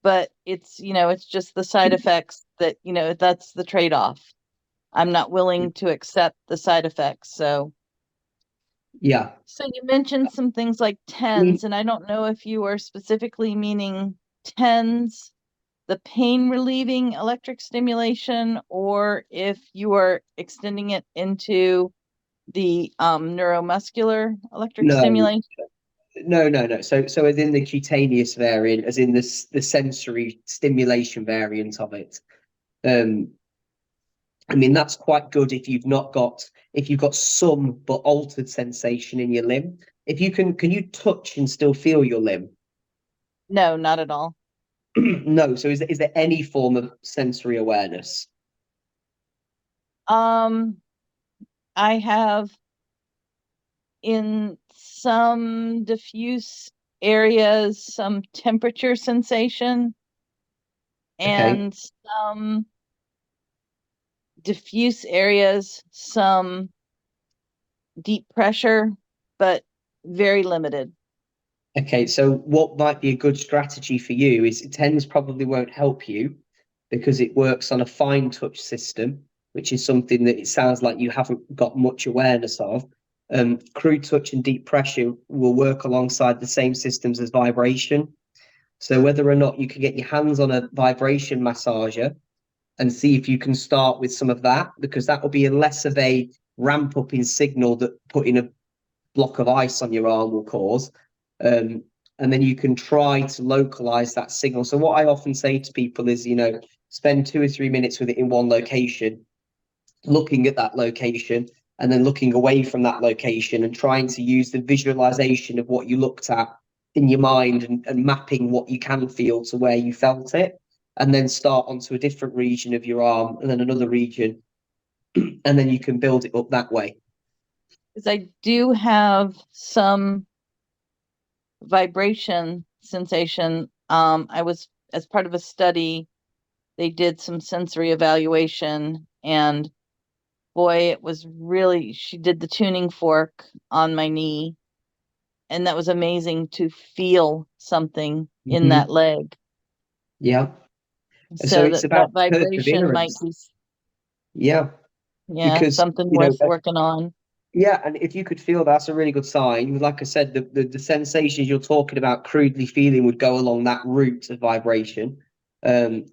but it's just the side effects that that's the trade-off. I'm not willing to accept the side effects. So Yeah. So you mentioned some things like TENS, and I don't know if you are specifically meaning TENS, the pain relieving electric stimulation, or if you are extending it into the neuromuscular electric No. stimulation. No. So within the cutaneous variant, as in the sensory stimulation variant of it. I mean, that's quite good if you've got some but altered sensation in your limb. If you can you touch and still feel your limb? No, not at all. No. So is there any form of sensory awareness? I have in some diffuse areas some temperature sensation Okay. and some diffuse areas some deep pressure, but very limited. Okay, so what might be a good strategy for you is TENS probably won't help you because it works on a fine touch system, which is something that it sounds like you haven't got much awareness of. Crude touch and deep pressure will work alongside the same systems as vibration. So whether or not you can get your hands on a vibration massager and see if you can start with some of that, because that will be a less of a ramp up in signal that putting a block of ice on your arm will cause. And then you can try to localize that signal. So what I often say to people is, spend 2 or 3 minutes with it in one location, looking at that location, and then looking away from that location and trying to use the visualization of what you looked at in your mind and mapping what you can feel to where you felt it, and then start onto a different region of your arm and then another region, and then you can build it up that way. Because I do have some vibration sensation. I was, as part of a study, they did some sensory evaluation, and boy, it was really, she did the tuning fork on my knee, and that was amazing to feel something in that leg. Yeah. So So it's that about vibration might perseverance. be, Yeah. Because something worth working on. Yeah, and if you could feel that's a really good sign. Like I said, the sensations you're talking about crudely feeling would go along that route of vibration. Um,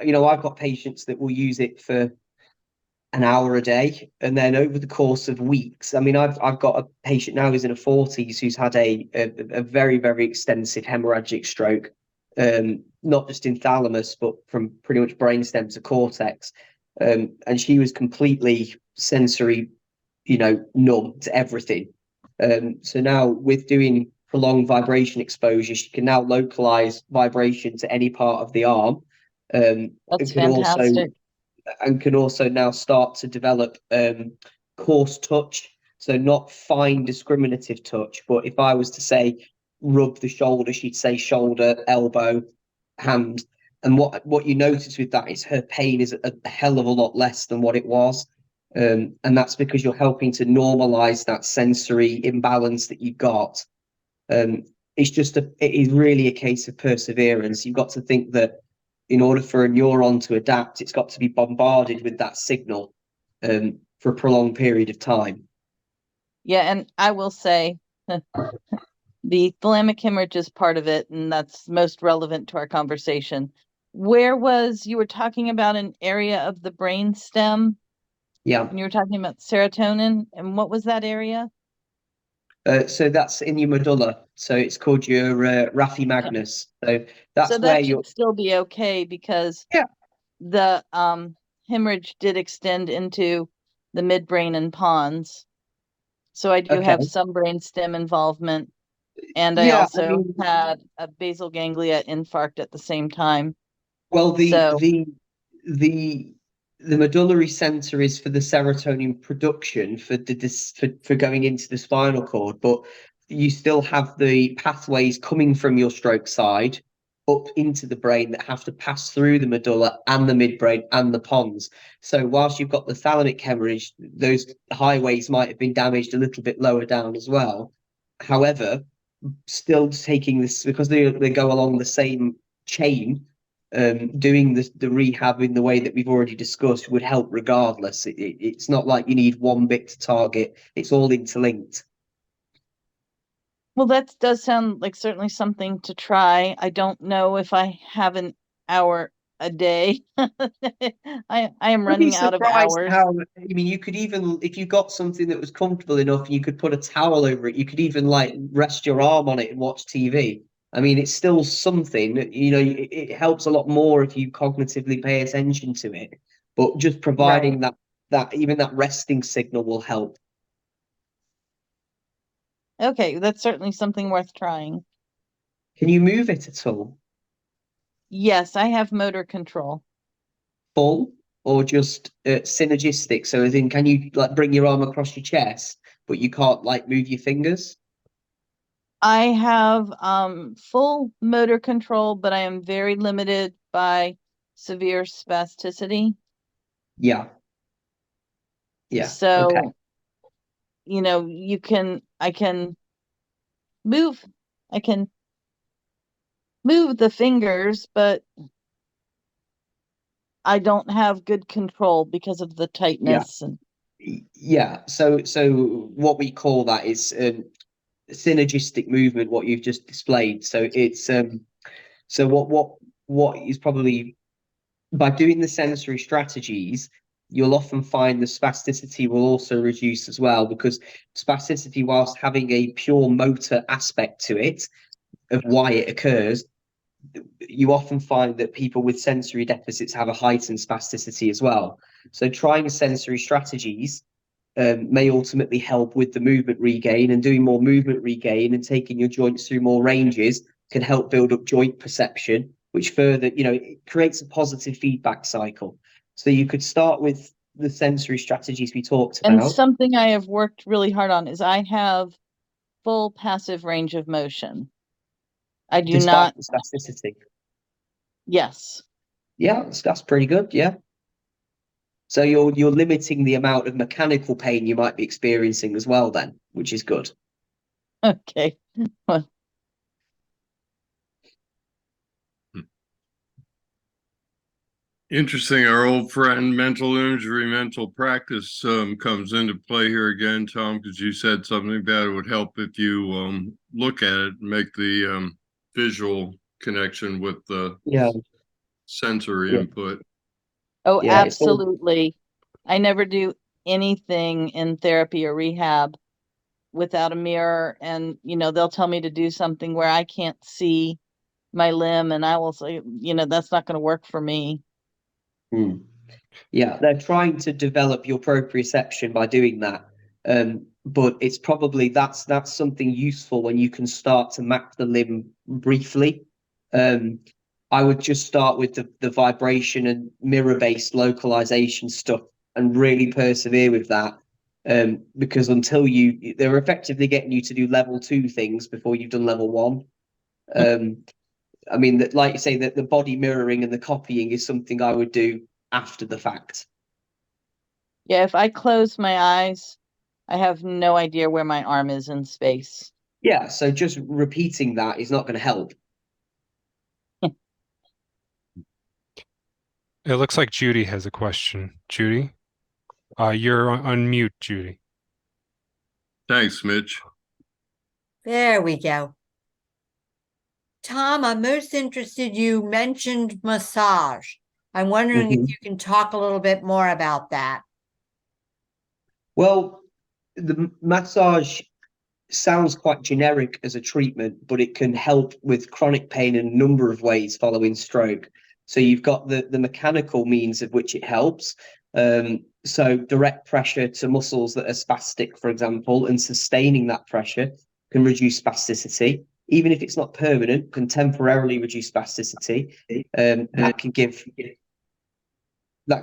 I've got patients that will use it for an hour a day, and then over the course of weeks. I mean, I've got a patient now who's in her 40s who's had a very, very extensive hemorrhagic stroke, not just in thalamus, but from pretty much brainstem to cortex. And she was completely sensory, numb to everything. So now with doing prolonged vibration exposure, she can now localize vibration to any part of the arm. That's and can also fantastic. now start to develop coarse touch. So not fine discriminative touch, but if I was to say rub the shoulder, she'd say shoulder, elbow, hand. And what you notice with that is her pain is a hell of a lot less than what it was. And that's because you're helping to normalize that sensory imbalance that you've got. It is really a case of perseverance. You've got to think that in order for a neuron to adapt, it's got to be bombarded with that signal for a prolonged period of time. Yeah, and I will say the thalamic hemorrhage is part of it, and that's most relevant to our conversation. You were talking about an area of the brain stem, Yeah. and you were talking about serotonin, and what was that area? So that's in your medulla. So it's called your raphe magnus. So that's So where that should still be okay, because Yeah. the hemorrhage did extend into the midbrain and pons. So I do Okay. have some brain stem involvement, and I Yeah. also had a basal ganglia infarct at the same time. Well, So the medullary center is for the serotonin production for going into the spinal cord, but you still have the pathways coming from your stroke side up into the brain that have to pass through the medulla and the midbrain and the pons. So whilst you've got the thalamic hemorrhage, those highways might have been damaged a little bit lower down as well. However, still taking this because they go along the same chain. Doing the rehab in the way that we've already discussed would help regardless. It's not like you need one bit to target. It's all interlinked. well, that does sound like certainly something to try. I don't know if I have an hour a day. I am I'd be running out of surprised hours. how, I mean, you could even, if you got something that was comfortable enough, you could put a towel over it. You could even like rest your arm on it and watch TV. I mean, it's still something, you know, it helps a lot more if you cognitively pay attention to it. But just providing that even that resting signal will help. Okay, that's certainly something worth trying. Can you move it at all? Yes, I have motor control. Full or just synergistic? So as in, can you like bring your arm across your chest, but you can't like move your fingers? I have full motor control, but I am very limited by severe spasticity. Yeah. Yeah. Okay. So, you know, I can move, I can move the fingers, but I don't have good control because of the Yeah. tightness. And Yeah. So what we call that is synergistic movement, what you've just displayed. So it's so what is probably by doing the sensory strategies, you'll often find the spasticity will also reduce as well, because spasticity, whilst having a pure motor aspect to it of why it occurs, you often find that people with sensory deficits have a heightened spasticity as well. So trying sensory strategies may ultimately help with the movement regain, and doing more movement regain and taking your joints through more ranges can help build up joint perception, which further, you know, it creates a positive feedback cycle. So you could start with the sensory strategies we talked and about. something I have worked really hard on is I have full passive range of motion. I do Despite not, the spasticity. yes. Yeah, that's pretty good. Yeah. So you're limiting the amount of mechanical pain you might be experiencing as well then, which is good. Okay. Well, Interesting. Our old friend, mental imagery, mental practice comes into play here again, Tom, because you said something about it would help if you look at it and make the visual connection with the Yeah. sensory Yeah. input. oh, Yeah. It's all, absolutely. I never do anything in therapy or rehab without a mirror, and you know, they'll tell me to do something where I can't see my limb, and I will say, you know, that's not going to work for me. yeah, they're trying to develop your proprioception by doing that. But it's probably that's something useful when you can start to map the limb briefly. Um, I would just start with the vibration and mirror-based localization stuff and really persevere with that. Because until they're effectively getting you to do level 2 things before you've done level 1. I mean, that, like you say, that the body mirroring and the copying is something I would do after the fact. Yeah, if I close my eyes, I have no idea where my arm is in space. Yeah, so just repeating that is not going to help. It looks like Judy has a question. Judy, you're on mute, Judy. Thanks, Mitch. There we go. Tom, I'm most interested, you mentioned massage. I'm wondering if you can talk a little bit more about that. Well, the massage sounds quite generic as a treatment, but it can help with chronic pain in a number of ways following stroke. So you've got the mechanical means of which it helps. So direct pressure to muscles that are spastic, for example, and sustaining that pressure can reduce spasticity. Even if it's not permanent, can temporarily reduce spasticity. That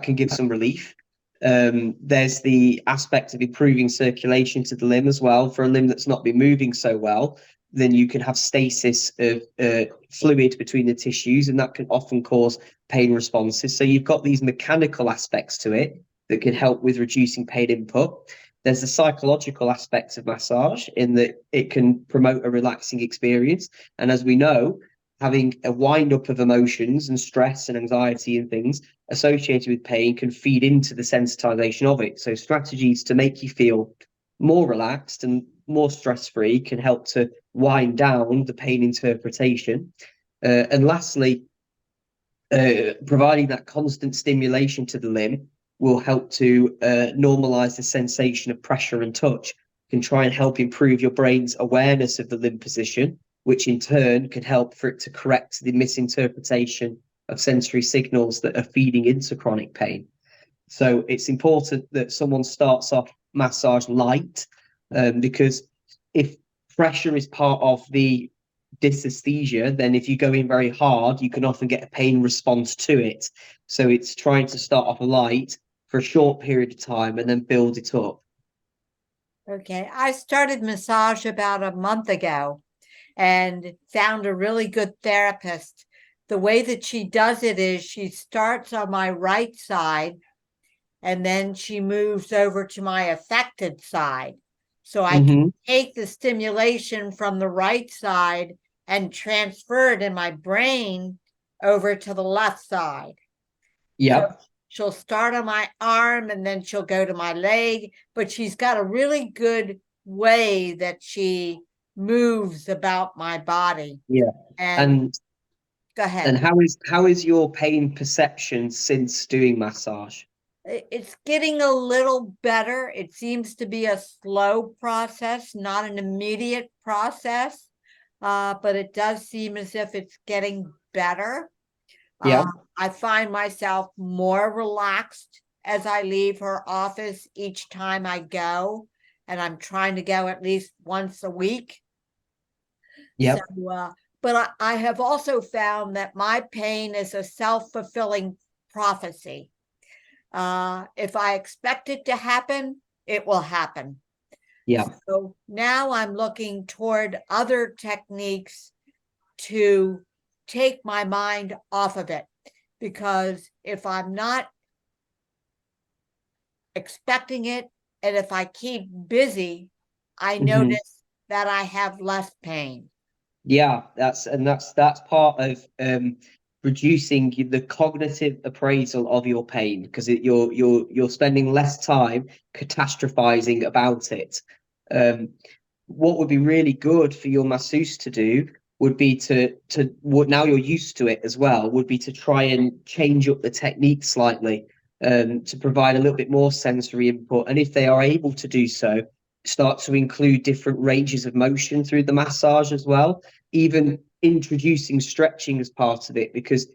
can give some relief. There's the aspect of improving circulation to the limb as well. For a limb that's not been moving so well, then you can have stasis of fluid between the tissues, and that can often cause pain responses. So you've got these mechanical aspects to it that can help with reducing pain input. There's the psychological aspects of massage in that it can promote a relaxing experience. And as we know, having a wind up of emotions and stress and anxiety and things associated with pain can feed into the sensitization of it. So strategies to make you feel more relaxed and more stress-free can help to wind down the pain interpretation. And lastly, providing that constant stimulation to the limb will help to normalize the sensation of pressure and touch, can try and help improve your brain's awareness of the limb position, which in turn can help for it to correct the misinterpretation of sensory signals that are feeding into chronic pain. So it's important that someone starts off massage light, because if pressure is part of the dysesthesia, then if you go in very hard, you can often get a pain response to it. So it's trying to start off light for a short period of time and then build it up. Okay, I started massage about a month ago and found a really good therapist. The way that she does it is she starts on my right side and then she moves over to my affected side. So I can take the stimulation from the right side and transfer it in my brain over to the left side. Yeah. So she'll start on my arm and then she'll go to my leg, but she's got a really good way that she moves about my body. Yeah. And go ahead. And how is your pain perception since doing massage? It's getting a little better. It seems to be a slow process, not an immediate process, but it does seem as if it's getting better. Yeah. I find myself more relaxed as I leave her office each time I go, and I'm trying to go at least once a week. Yeah. So, but I have also found that my pain is a self-fulfilling prophecy. If I expect it to happen, it will happen. Yeah. So now I'm looking toward other techniques to take my mind off of it, because if I'm not expecting it and if I keep busy, I notice that I have less pain. Yeah, that's part of reducing the cognitive appraisal of your pain, because you're spending less time catastrophizing about it. What would be really good for your masseuse to do would be to what, now you're used to it as well, would be to try and change up the technique slightly, to provide a little bit more sensory input. And if they are able to do so, start to include different ranges of motion through the massage as well, even introducing stretching as part of it, because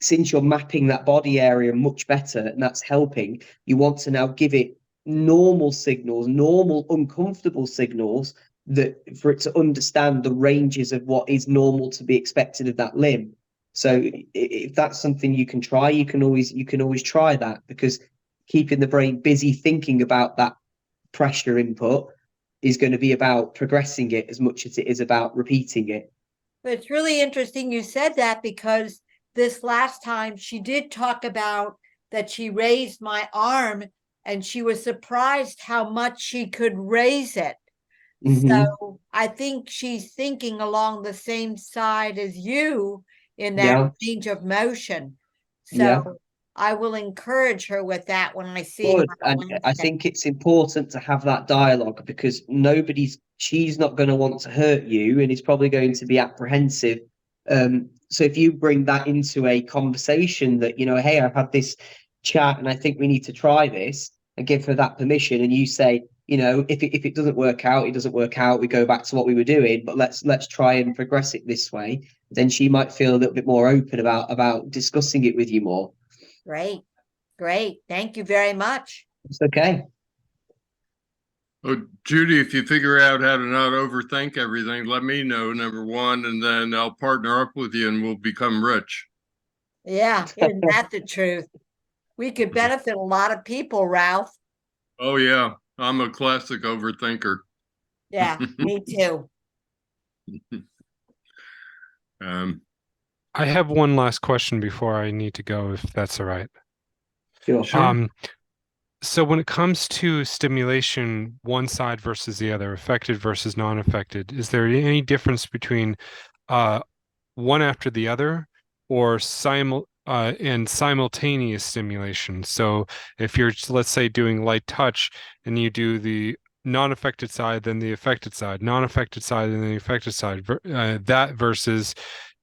since you're mapping that body area much better and that's helping, you want to now give it normal signals, normal uncomfortable signals, that for it to understand the ranges of what is normal to be expected of that limb. So if that's something you can try, you can always try that, because keeping the brain busy thinking about that pressure input is going to be about progressing it as much as it is about repeating it. But it's really interesting you said that, because this last time she did talk about that she raised my arm and she was surprised how much she could raise it. So I think she's thinking along the same side as you in that range of motion. So I will encourage her with that when I see her. And I think it's important to have that dialogue, because she's not going to want to hurt you and is probably going to be apprehensive. So if you bring that into a conversation that, hey, I've had this chat and I think we need to try this, and give her that permission, and you say, if it doesn't work out, it doesn't work out, we go back to what we were doing, but let's try and progress it this way, then she might feel a little bit more open about discussing it with you more. Great. Thank you very much. It's okay. Oh, Judy, if you figure out how to not overthink everything, let me know, number one, and then I'll partner up with you and we'll become rich. Yeah, isn't that the truth? We could benefit a lot of people, Ralph. Oh, yeah. I'm a classic overthinker. Yeah, me too. I have one last question before I need to go, if that's all right. Sure. So when it comes to stimulation, one side versus the other, affected versus non-affected, is there any difference between one after the other, or simultaneous stimulation? So if you're, let's say, doing light touch and you do the non-affected side, then the affected side, non-affected side, and the affected side, that versus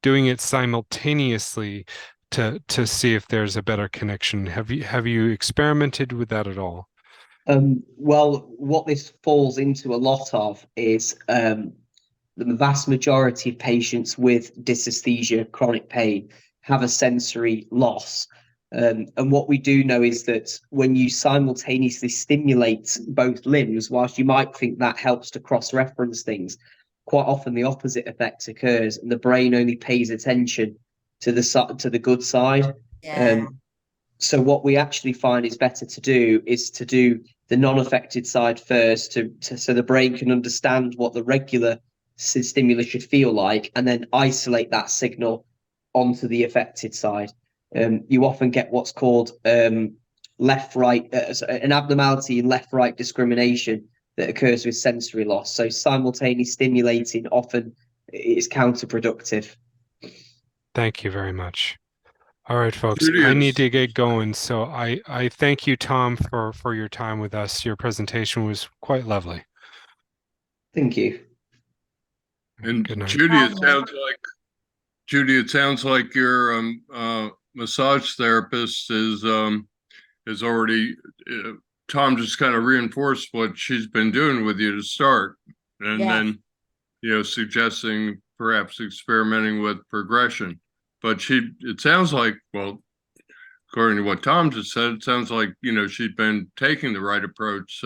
doing it simultaneously to see if there's a better connection. Have you experimented with that at all? Well, what this falls into a lot of is the vast majority of patients with dysesthesia, chronic pain, have a sensory loss. And what we do know is that when you simultaneously stimulate both limbs, whilst you might think that helps to cross-reference things, quite often the opposite effect occurs, and the brain only pays attention to the good side. Yeah. So what we actually find is better to do is to do the non-affected side first, so the brain can understand what the regular stimulus should feel like, and then isolate that signal onto the affected side. You often get what's called left-right, an abnormality in left-right discrimination that occurs with sensory loss. So simultaneous stimulating often is counterproductive. Thank you very much. All right, folks, Judy, I it's- need to get going. So I thank you, Tom, for your time with us. Your presentation was quite lovely. Thank you. And Good night. Judy, it Bye, sounds like your massage therapist is already Tom just kind of reinforced what she's been doing with you to start, and Yes. then suggesting perhaps experimenting with progression. But it sounds like, well, according to what Tom just said, it sounds like she'd been taking the right approach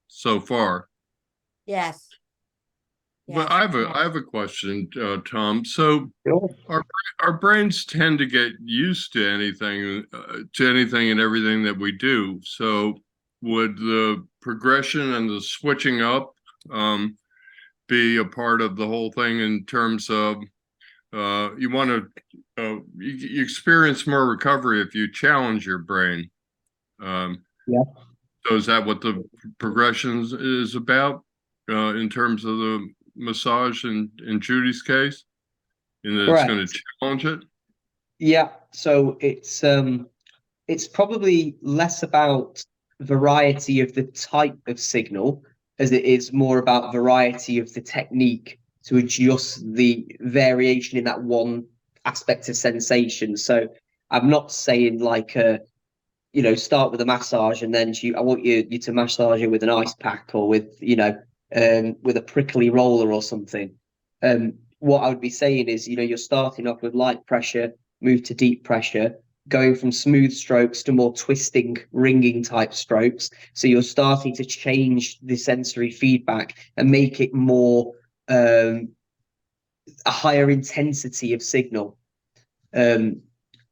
so far. Yes. But Yes. I have a question, Tom. So Sure. our brains tend to get used to anything and everything that we do. So would the progression and the switching up be a part of the whole thing in terms of you want to you experience more recovery if you challenge your brain? Yeah. So is that what the progression is about in terms of the massage in Judy's case? And that it's going to challenge it? Yeah, so it's probably less about variety of the type of signal as it is more about variety of the technique to adjust the variation in that one aspect of sensation. So I'm not saying like start with a massage and then I want you to massage it with an ice pack or with with a prickly roller or something. What I would be saying is, you're starting off with light pressure, move to deep pressure, going from smooth strokes to more twisting, ringing type strokes. So you're starting to change the sensory feedback and make it more a higher intensity of signal. And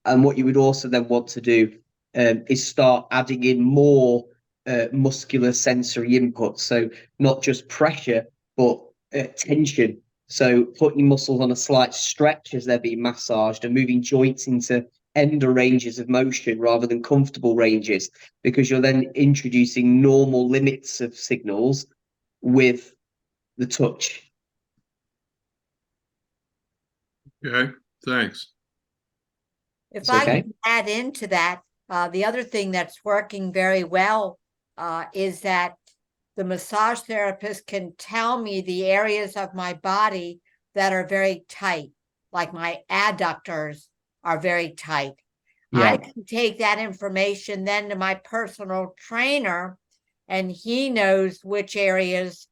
what you would also then want to do is start adding in more muscular sensory input. So not just pressure, but tension. So putting muscles on a slight stretch as they're being massaged and moving joints into ender ranges of motion rather than comfortable ranges, because you're then introducing normal limits of signals with the touch. Okay, thanks. If It's I okay. can add into that, the other thing that's working very well is that the massage therapist can tell me the areas of my body that are very tight, like my adductors are very tight. Yeah. I can take that information then to my personal trainer, and he knows which areas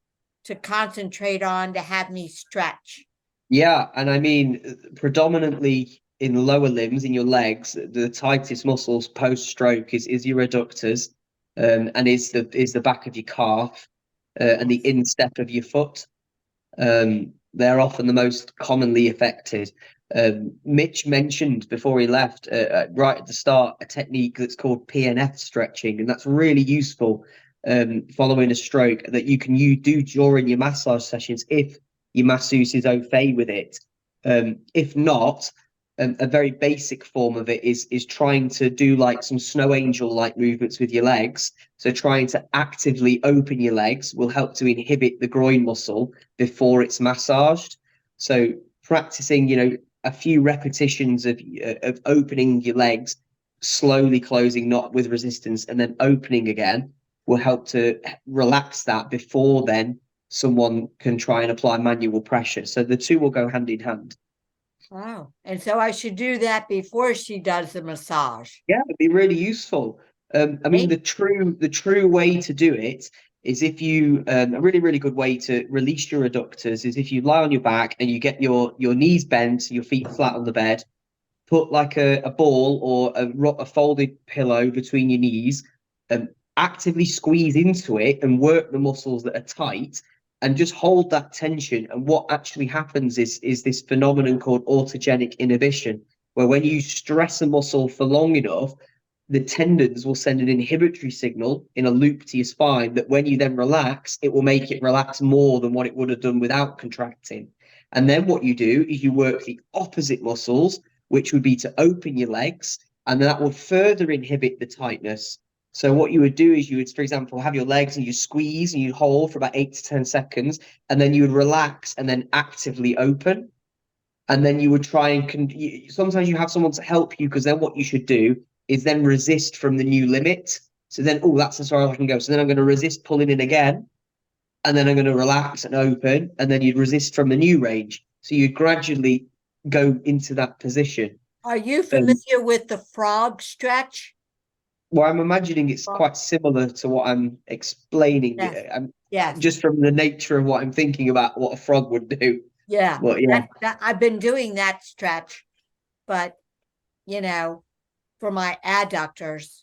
to concentrate on to have me stretch. Yeah, and I mean, predominantly in lower limbs, in your legs, the tightest muscles post-stroke is your adductors, and is the back of your calf, and the instep of your foot. They're often the most commonly affected. Mitch mentioned before he left, right at the start, a technique that's called PNF stretching, and that's really useful following a stroke that you do during your massage sessions if your masseuse is au fait with it. If not, a very basic form of it is trying to do like some snow angel like movements with your legs. So trying to actively open your legs will help to inhibit the groin muscle before it's massaged. So practicing, a few repetitions of opening your legs, slowly closing, not with resistance, and then opening again will help to relax that before then someone can try and apply manual pressure. So the two will go hand in hand. Oh, and so I should do that before she does the massage. Yeah, it'd be really useful. I mean, the true way to do it is if you a really good way to release your adductors is if you lie on your back and you get your knees bent, your feet flat on the bed, put like a ball or a folded pillow between your knees, and actively squeeze into it and work the muscles that are tight, and just hold that tension. And what actually happens is this phenomenon called autogenic inhibition, where when you stress a muscle for long enough, the tendons will send an inhibitory signal in a loop to your spine that when you then relax, it will make it relax more than what it would have done without contracting. And then what you do is you work the opposite muscles, which would be to open your legs, and that would further inhibit the tightness. So what you would do is you would, for example, have your legs and you squeeze and you hold for about 8 to 10 seconds, and then you would relax and then actively open. And then you would try and sometimes you have someone to help you, because then what you should do is then resist from the new limit. So then, oh, that's as far as I can go. So then I'm going to resist pulling in again, and then I'm going to relax and open, and then you'd resist from the new range. So you gradually go into that position. Are you familiar with the frog stretch? Well, I'm imagining it's quite similar to what I'm explaining. Yes. Just from the nature of what I'm thinking about what a frog would do. Yeah. But yeah. I've been doing that stretch, but for my adductors.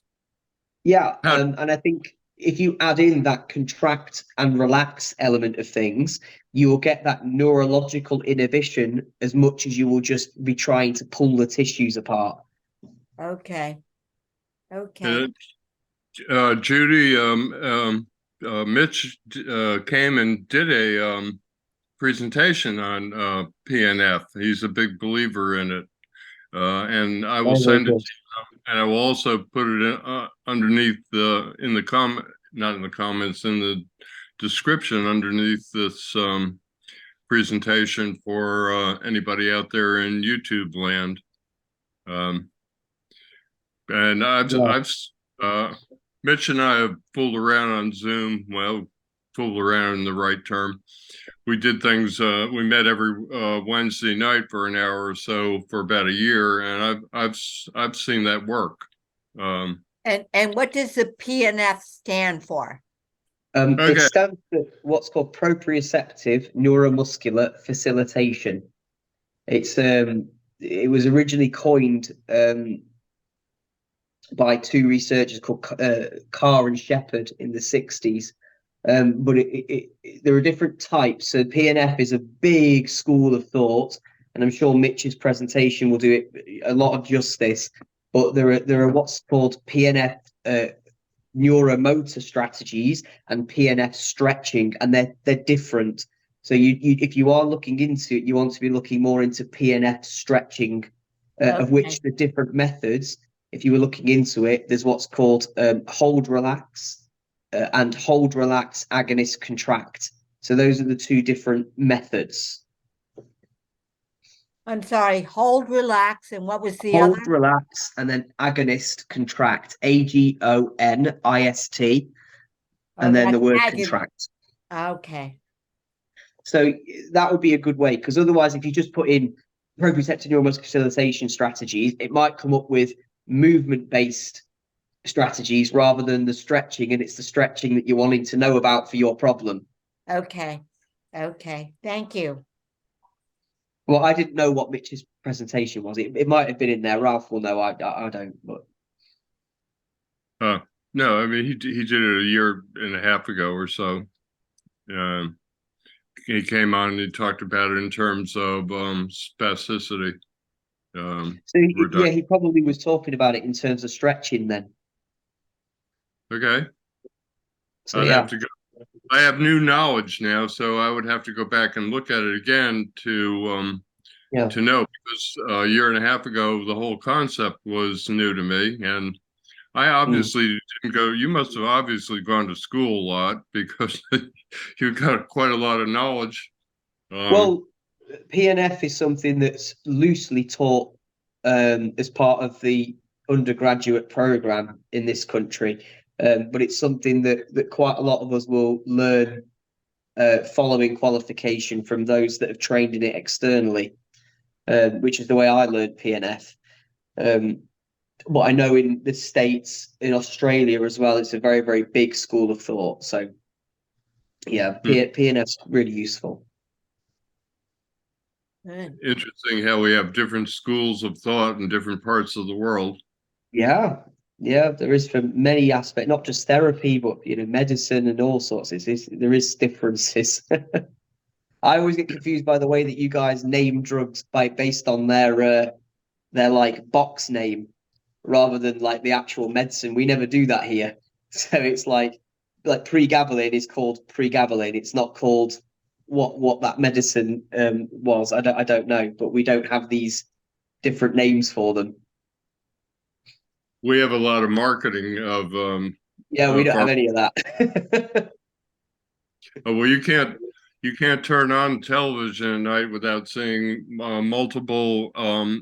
Yeah, and I think if you add in that contract and relax element of things, you will get that neurological inhibition as much as you will just be trying to pull the tissues apart. Okay. Judy, Mitch came and did a presentation on PNF. He's a big believer in it. And I will send it to you, and I will also put it in, underneath in the description underneath this presentation for anybody out there in YouTube land. And Mitch and I have fooled around on Zoom. Well, fooled around in the right term. We did things. We met every Wednesday night for an hour or so for about a year, and I've seen that work. And what does the PNF stand for? It stands for what's called proprioceptive neuromuscular facilitation. It was originally coined by two researchers called Carr and Shepherd in the 60s. But there are different types. So PNF is a big school of thought, and I'm sure Mitch's presentation will do it a lot of justice. But there are what's called PNF neuromotor strategies and PNF stretching, and they're different. So if you are looking into it, you want to be looking more into PNF stretching, of which the different methods. If you were looking into it, there's what's called hold relax. And hold, relax, agonist, contract. So those are the two different methods. I'm sorry, hold, relax, and what was the hold, other? Relax, and then agonist, contract, AGONIST, and then the word contract. Okay. So that would be a good way, because otherwise, if you just put in proprioceptive neuromuscular facilitation strategies, it might come up with movement-based strategies rather than the stretching, and it's the stretching that you're wanting to know about for your problem. Okay. Thank you. Well, I didn't know what Mitch's presentation was. It might have been in there. Ralph will know. I don't. But no, I mean he did it a year and a half ago or so. He came on and he talked about it in terms of spasticity. He probably was talking about it in terms of stretching then. Okay. So I'd have to go. I have new knowledge now, so I would have to go back and look at it again to know, because a year and a half ago the whole concept was new to me, and I obviously didn't go. You must have obviously gone to school a lot, because you've got quite a lot of knowledge. Well, PNF is something that's loosely taught as part of the undergraduate program in this country. But it's something that quite a lot of us will learn following qualification from those that have trained in it externally. which is the way I learned PNF. But I know in the States, in Australia as well, it's a very, very big school of thought. So yeah, PNF's really useful. Good. Interesting how we have different schools of thought in different parts of the world. Yeah, there is for many aspects, not just therapy, but medicine and all sorts. There is differences. I always get confused by the way that you guys name drugs based on their like box name rather than like the actual medicine. We never do that here. So it's like pregabalin is called pregabalin. It's not called what that medicine was. I don't know, but we don't have these different names for them. We have a lot of marketing of Yeah, we don't have any of that. well, you can't turn on television at night without seeing multiple,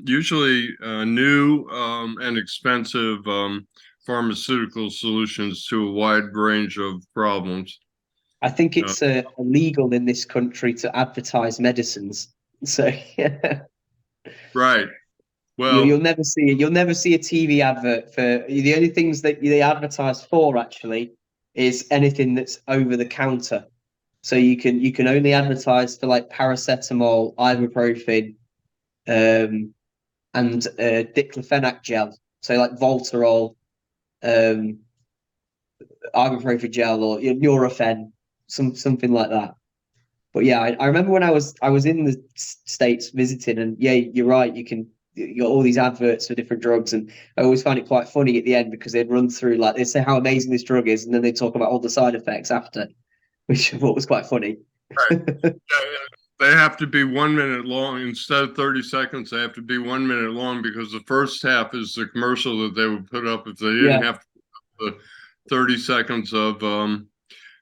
usually new and expensive pharmaceutical solutions to a wide range of problems. I think it's illegal in this country to advertise medicines. So yeah. Right. Well, you'll never see a TV advert for the only things that they advertise for actually is anything that's over the counter. So you can only advertise for like paracetamol, ibuprofen, and diclofenac gel. So like Voltarol, ibuprofen gel, or Nurofen, something like that. But yeah, I remember when I was in the States visiting, and yeah, you're right. You got all these adverts for different drugs, and I always find it quite funny at the end because they'd run through like they say how amazing this drug is, and then they talk about all the side effects after, which I thought was quite funny. right. They have to be 1 minute long instead of 30 seconds. They have to be 1 minute long because the first half is the commercial that they would put up if they didn't have to put the 30 seconds of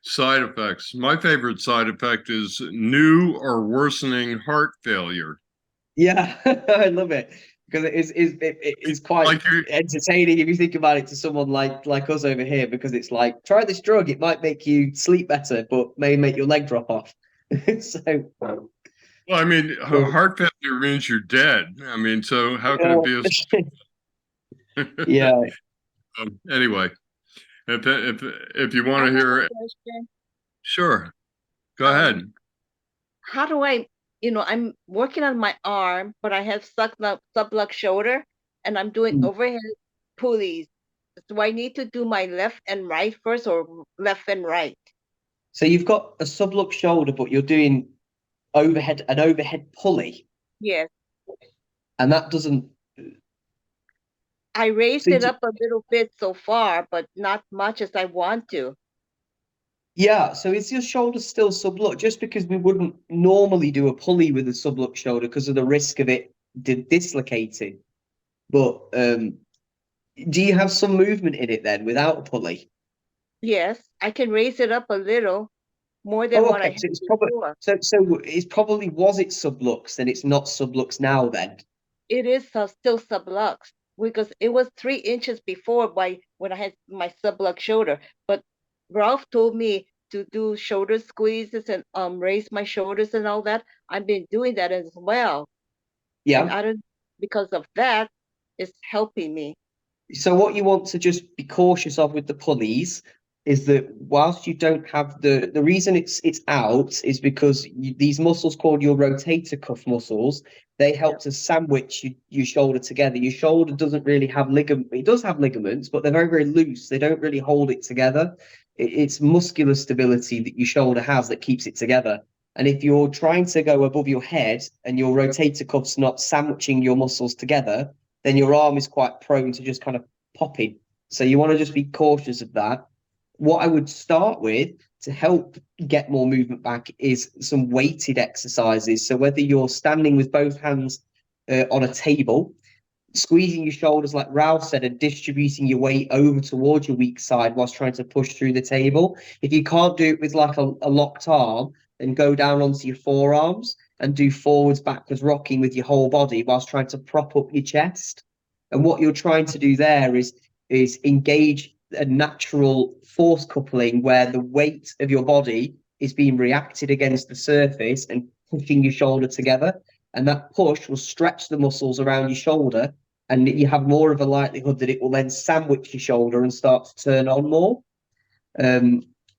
side effects. My favorite side effect is new or worsening heart failure. Yeah, I love it because it is quite Like entertaining if you think about it to someone like us over here, because it's like, try this drug, it might make you sleep better, but may make your leg drop off. So, well, I mean, heart failure means you're dead. I mean, so how can it be a yeah. Anyway, if you want to hear, sure, go ahead. How do I, I'm working on my arm, but I have sublux shoulder, and I'm doing overhead pulleys. Do I need to do my left and right first, or left and right? So you've got a sublux shoulder, but you're doing an overhead pulley. Yes. And that doesn't. I raised it up a little bit so far, but not much as I want to. Yeah, so is your shoulder still sublux? Just because we wouldn't normally do a pulley with a sublux shoulder because of the risk of it dislocating. But do you have some movement in it then without a pulley? Yes, I can raise it up a little more than what I had before. So it's probably, was it sublux, then it's not sublux now then? It is still sublux because it was 3 inches before when I had my sublux shoulder. But Ralph told me to do shoulder squeezes and raise my shoulders and all that. I've been doing that as well. Yeah. And I don't, because of that, it's helping me. So what you want to just be cautious of with the pulleys is that whilst you don't have the reason it's out is because these muscles called your rotator cuff muscles, they help to sandwich your shoulder together. Your shoulder doesn't really have ligament. It does have ligaments, but they're very, very loose. They don't really hold it together. It's muscular stability that your shoulder has that keeps it together. And if you're trying to go above your head and your rotator cuff's not sandwiching your muscles together, then your arm is quite prone to just kind of popping. So you want to just be cautious of that. What I would start with to help get more movement back is some weighted exercises. So whether you're standing with both hands on a table, squeezing your shoulders like Ralph said, and distributing your weight over towards your weak side whilst trying to push through the table. If you can't do it with like a locked arm, then go down onto your forearms and do forwards, backwards rocking with your whole body whilst trying to prop up your chest. And what you're trying to do there is engage a natural force coupling where the weight of your body is being reacted against the surface and pushing your shoulder together. and that push will stretch the muscles around your shoulder, and you have more of a likelihood that it will then sandwich your shoulder and start to turn on more.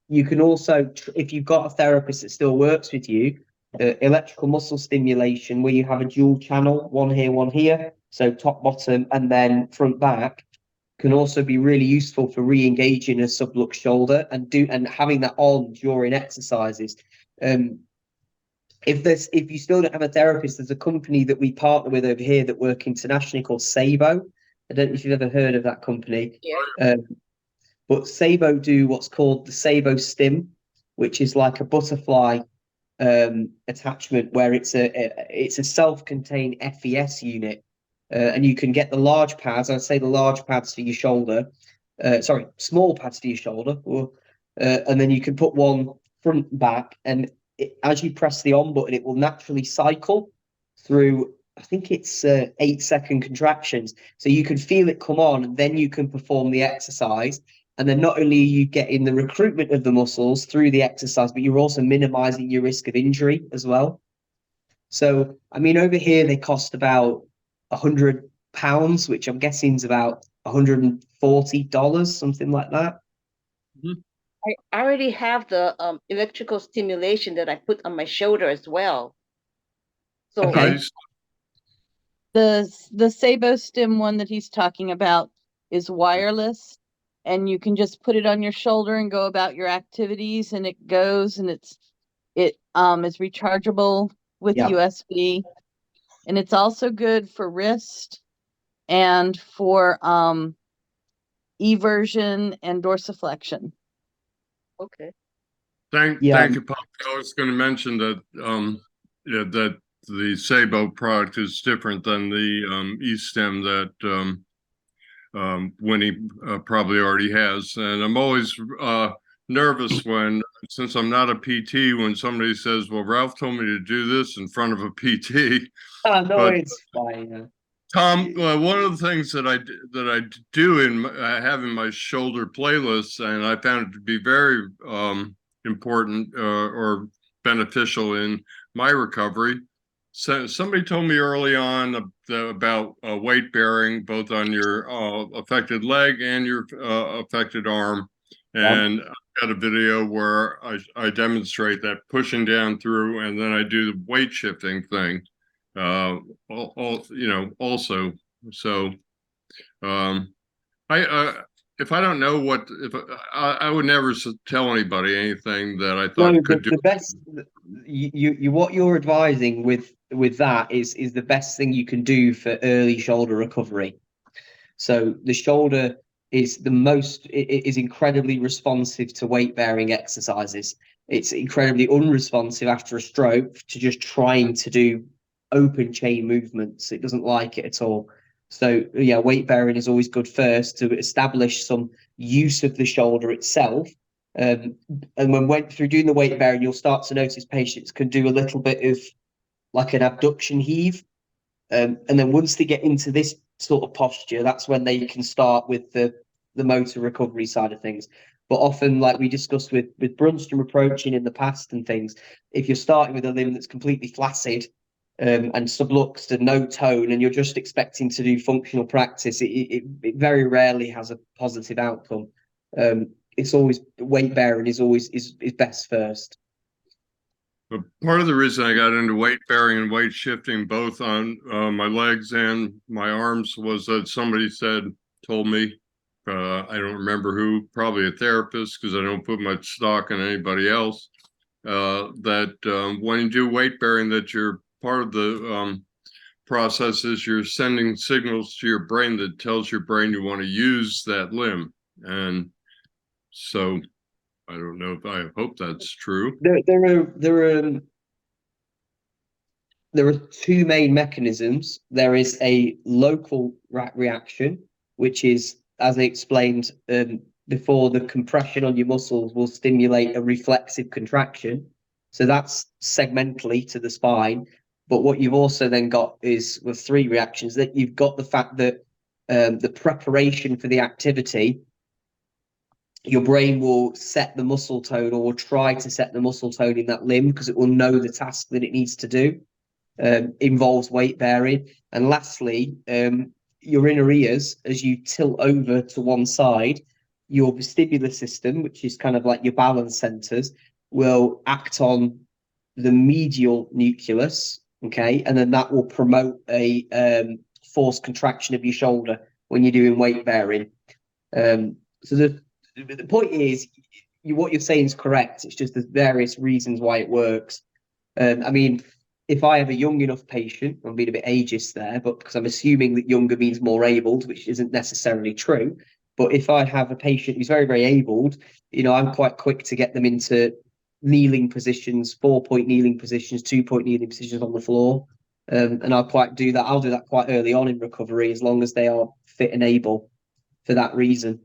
You can also, if you've got a therapist that still works with you, electrical muscle stimulation, where you have a dual channel, one here, so top, bottom, and then front, back, can also be really useful for re-engaging a sublux shoulder and having that on during exercises. If you still don't have a therapist, there's a company that we partner with over here that work internationally called Sabo. I don't know if you've ever heard of that company. Yeah. But Sabo do what's called the Sabo Stim, which is like a butterfly attachment where it's a self-contained FES unit, and you can get the large pads. I'd say the large pads for your shoulder, small pads for your shoulder, and then you can put one front and back, and as you press the on button, it will naturally cycle through. I think it's 8-second contractions, so you can feel it come on, and then you can perform the exercise. And then not only are you getting the recruitment of the muscles through the exercise, but you're also minimizing your risk of injury as well. So, I mean, over here they cost about £100, which I'm guessing is about $140, something like that. I already have the electrical stimulation that I put on my shoulder as well. So Okay. The Sabo Stim one that he's talking about is wireless, and you can just put it on your shoulder and go about your activities, and it goes, and it is rechargeable with USB, and it's also good for wrist and for eversion and dorsiflexion. okay. Thank you, Pop. I was going to mention that that the Sabo product is different than the E-Stim that Winnie probably already has. And I'm always nervous since I'm not a PT, when somebody says, well, Ralph told me to do this in front of a PT. No, but, it's fine. Tom, one of the things that I do have in my shoulder playlists, and I found it to be very important or beneficial in my recovery. So somebody told me early on about weight bearing, both on your affected leg and your affected arm. And I've got a video where I demonstrate that pushing down through, and then I do the weight shifting thing. Also, so if I don't know I would never tell anybody anything that I thought could do. The best, what you're advising with that is the best thing you can do for early shoulder recovery. So the shoulder is is incredibly responsive to weight bearing exercises. It's incredibly unresponsive after a stroke to just trying to do open chain movements. It doesn't like it at all. So yeah, weight bearing is always good first to establish some use of the shoulder itself. And when through doing the weight bearing, you'll start to notice patients can do a little bit of like an abduction heave. And then once they get into this sort of posture, that's when they can start with the motor recovery side of things. But often, like we discussed with Brunstrom approaching in the past and things, if you're starting with a limb that's completely flaccid and subluxed and no tone, and you're just expecting to do functional practice, it very rarely has a positive outcome. It's always weight bearing is best first. But part of the reason I got into weight bearing and weight shifting, both on my legs and my arms, was that somebody told me, I don't remember who, probably a therapist, because I don't put much stock in anybody else, that when you do weight bearing, that you're part of the process is you're sending signals to your brain that tells your brain you want to use that limb. And so I don't know if I hope that's true. There are two main mechanisms. There is a local reaction, which is, as I explained before, the compression on your muscles will stimulate a reflexive contraction. So that's segmentally to the spine. But what you've also then got is with three reactions, that you've got the fact that the preparation for the activity, your brain will set the muscle tone or will try to set the muscle tone in that limb because it will know the task that it needs to do. involves weight bearing. And lastly, your inner ears, as you tilt over to one side, your vestibular system, which is kind of like your balance centers, will act on the medial nucleus, okay, and then that will promote a forced contraction of your shoulder when you're doing weight bearing. So the point is, what you're saying is correct. It's just there's various reasons why it works. I mean, if I have a young enough patient, I'm being a bit ageist there, but because I'm assuming that younger means more abled, which isn't necessarily true. But if I have a patient who's very, very abled, I'm quite quick to get them into kneeling positions, 4-point kneeling positions, 2-point kneeling positions on the floor. And I'll do that quite early on in recovery, as long as they are fit and able for that reason.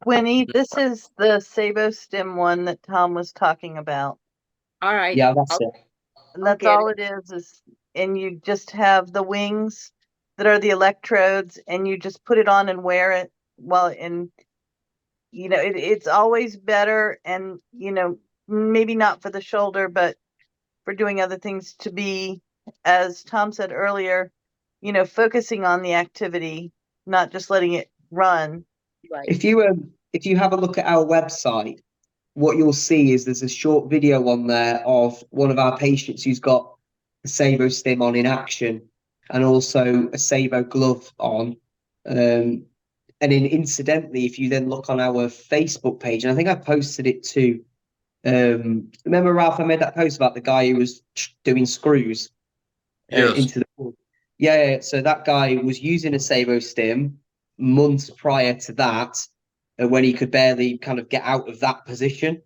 Winnie, this is the Sabo Stim one that Tom was talking about. All right. Yeah, that's it. And that's get all it is, and you just have the wings that are the electrodes, and you just put it on and wear it. It's always better, and maybe not for the shoulder, but for doing other things, to be, as Tom said earlier, focusing on the activity, not just letting it run. Right. If you have a look at our website, what you'll see is there's a short video on there of one of our patients who's got a Sabo Stim on in action, and also a Sabo glove on. And incidentally, if you then look on our Facebook page, and I think I posted it too. Remember, Ralph, I made that post about the guy who was doing screws Yes. into the pool. Yeah, so that guy was using a Sabo Stim months prior to that, when he could barely kind of get out of that position.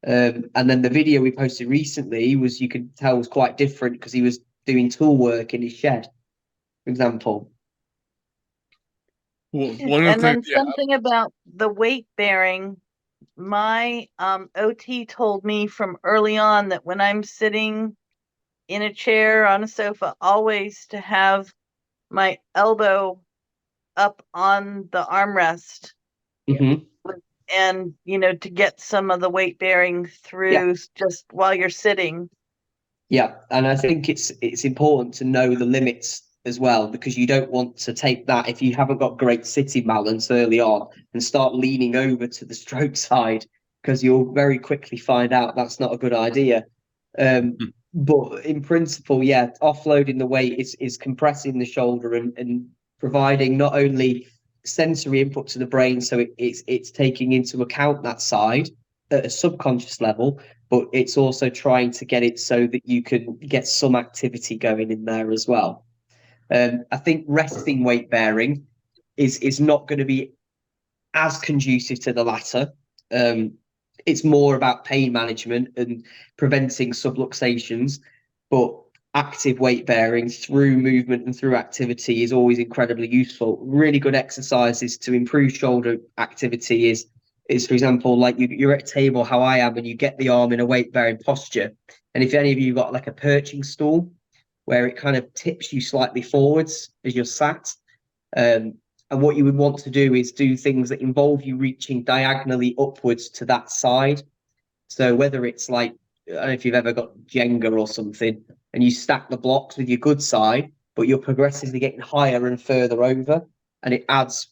And then the video we posted recently you could tell was quite different, because he was doing tool work in his shed, for example. Well, one of And the then things, yeah, something about the weight bearing. My OT told me from early on that when I'm sitting in a chair on a sofa, always to have my elbow up on the armrest, Mm-hmm. and to get some of the weight bearing through just while you're sitting. Yeah, and I think it's important to know the limits as well, because you don't want to take that, if you haven't got great sitting balance early on, and start leaning over to the stroke side, because you'll very quickly find out that's not a good idea. But in principle, yeah, offloading the weight is compressing the shoulder and providing not only sensory input to the brain, so it's taking into account that side at a subconscious level, but it's also trying to get it so that you can get some activity going in there as well. I think resting weight bearing is not going to be as conducive to the latter. It's more about pain management and preventing subluxations, but active weight bearing through movement and through activity is always incredibly useful. Really good exercises to improve shoulder activity is for example, like you're at a table, how I am, and you get the arm in a weight bearing posture. And if any of you got like a perching stool where it kind of tips you slightly forwards as you're sat, and what you would want to do is do things that involve you reaching diagonally upwards to that side. So whether it's like, I don't know if you've ever got Jenga or something, and you stack the blocks with your good side, but you're progressively getting higher and further over, and it adds